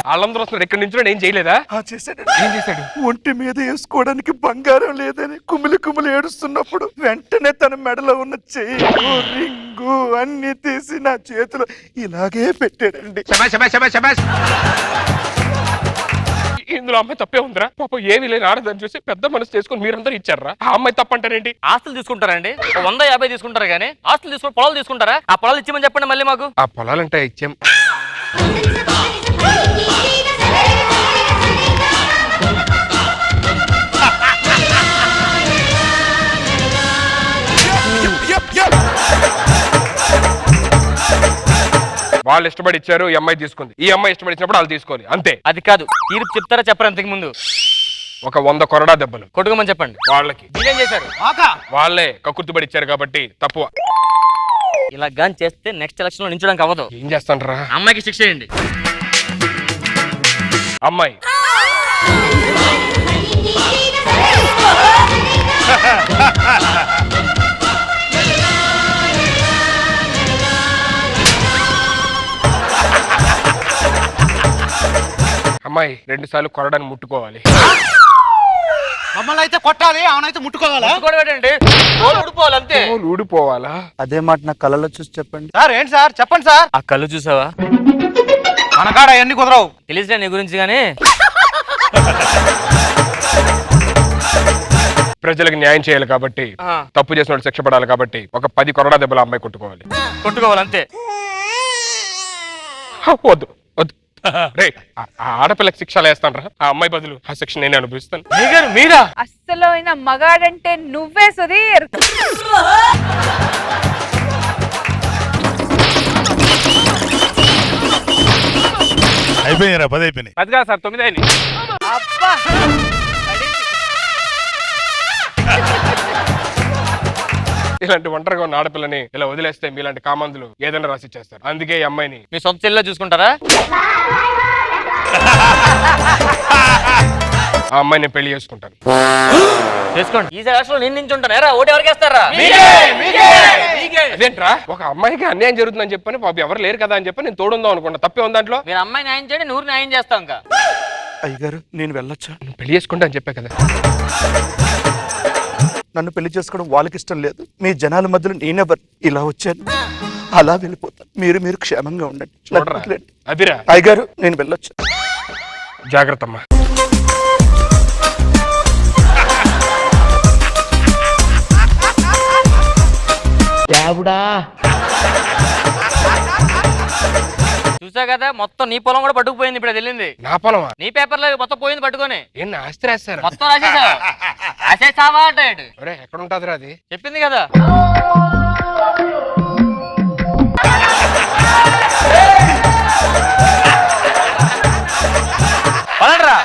వాళ్ళందరూ వస్తున్నారు. ఎక్కడి నుంచి ఏం చేయలేదా? చేశాడు. ఏం చేశాడు? ఒంటి మీద వేసుకోవడానికి బంగారం లేదని కుమిలి కుమిలి ఏడుస్తున్నప్పుడు వెంటనే తన మెడలో ఉన్న చెయ్యి రింగు అన్ని తీసి నా చేతిలో ఇలాగే పెట్టాడండి. ఇందులో అమ్మాయి తప్పే ఉందిరా. పాప ఏమి లేని ఆడదని చూసి పెద్ద మనసు చేసుకుని మీరందరూ ఇచ్చారా? ఆ అమ్మాయి తప్పంటారేంటి? ఆస్తులు తీసుకుంటారండి. 150 తీసుకుంటారు కానీ ఆస్తులు తీసుకుని పొలాలు తీసుకుంటారా? ఆ పొలాలు ఇచ్చామని చెప్పండి మళ్ళీ మాకు. ఆ పొలాలంటే ఇచ్చాం. వాళ్ళు ఇష్టపడి ఇచ్చారు, ఈ అమ్మాయి తీసుకుంది. ఈ అమ్మాయి ఇష్టపడి ఇచ్చినప్పుడు వాళ్ళు తీసుకోవాలి, అంతే. అది కాదు, తీర్పు చెప్తారా చెప్పరా? అంతకు ముందు ఒక 100 కొరడా దెబ్బలు కొట్టుకోమని చెప్పండి. వాళ్ళకి మీరేం చేశారు? వాళ్ళే కక్కుర్తిపడి ఇచ్చారు కాబట్టి తప్పు. ఇలా గాని చేస్తే నెక్స్ట్ ఎలక్షన్ లో నించడానికి అవ్వదు. ఏం చేస్తాండ్రా? అమ్మాయికి శిక్ష చేయండి. అమ్మాయి అమ్మాయి 2 సార్లు కొరడాన్ని ముట్టుకోవాలి. మమ్మల్ని అయితే కొట్టాలి, అవునైతే ముట్టుకోవాలా? అంతే. ఊడిపోవాలా? అదే మాట నా కళ్ళలో చూసి చెప్పండి సార్. ఏంటి సార్? చెప్పండి సార్. ఆ కళ్ళు చూసావా? మనకాడ ఎన్ని కుదరవు. తెలిసినా నీ గురించి గానీ. ప్రజలకు న్యాయం చేయాలి కాబట్టి, తప్పు చేసిన శిక్ష పడాలి కాబట్టి ఒక 10 కొరడా దెబ్బలు అమ్మాయి కొట్టుకోవాలి అంతే. వద్దు వద్దు రే, ఆడపిల్లకి శిక్ష వేస్తాను. ఆ అమ్మాయి బదులు ఆ శిక్ష నేనే అనుభవిస్తాను. మీరా అస్సలు అయినా మగాడంటే నువ్వే సుధీర్. అయిపోయినారా? 10 అయిపోయినాయి. 10 కాదు సార్, 9 అయినాయి. అబ్బా ఇలాంటి ఒంటరిగా ఉన్న ఆడపిల్లని ఇలా వదిలేస్తే మీలాంటి కామందులు ఏదైనా రాసి చేస్తారు. అందుకే ఈ అమ్మాయిని మీ సొంత చెల్లిలో చూసుకుంటారా? ఆ అమ్మాయిని పెళ్లి చేసుకుంటాను. చేసుకోండి. ఈ రాష్ట్రంలో నేను నించుంటాను. ఎరా ఓటు ఎవరికి వేస్తారా? అదేంట్రా, ఒక అమ్మాయికి అన్యాయం జరుగుతుందని చెప్పని పాపం ఎవరు లేరు కదా అని చెప్పి నేను తోడుందాం అనుకుంటా. తప్పే ఉంది దాంట్లో. మీరు అమ్మాయి న్యాయం చేయండి, 100 న్యాయం చేస్తాం. ఇంకా అయ్యగారు నేను వెళ్ళొచ్చా? నువ్వు పెళ్లి చేసుకుంటా అని చెప్పా కదా. నన్ను పెళ్లి చేసుకోవడం వాళ్ళకి ఇష్టం లేదు. మీ జనాల మధ్యలో నేనెవరు? ఇలా వచ్చాను, అలా వెళ్ళిపోతాను. మీరు క్షేమంగా ఉండండి. అదిరా అయ్యగారు నేను వెళ్ళొచ్చు. జాగ్రత్త అమ్మా. చూసా కదా, మొత్తం నీ పొలం కూడా పట్టుకుపోయింది. ఇప్పుడు వెళ్ళింది నా పొలమా? నీ పేపర్లో మొత్తం పోయింది పట్టుకొని. ఏం ఆస్తి రాశారు? మొత్తం రాసేసావా అంటాడు. ఎక్కడ ఉంటుందిరా అది? చెప్పింది కదా. పదండ్రా.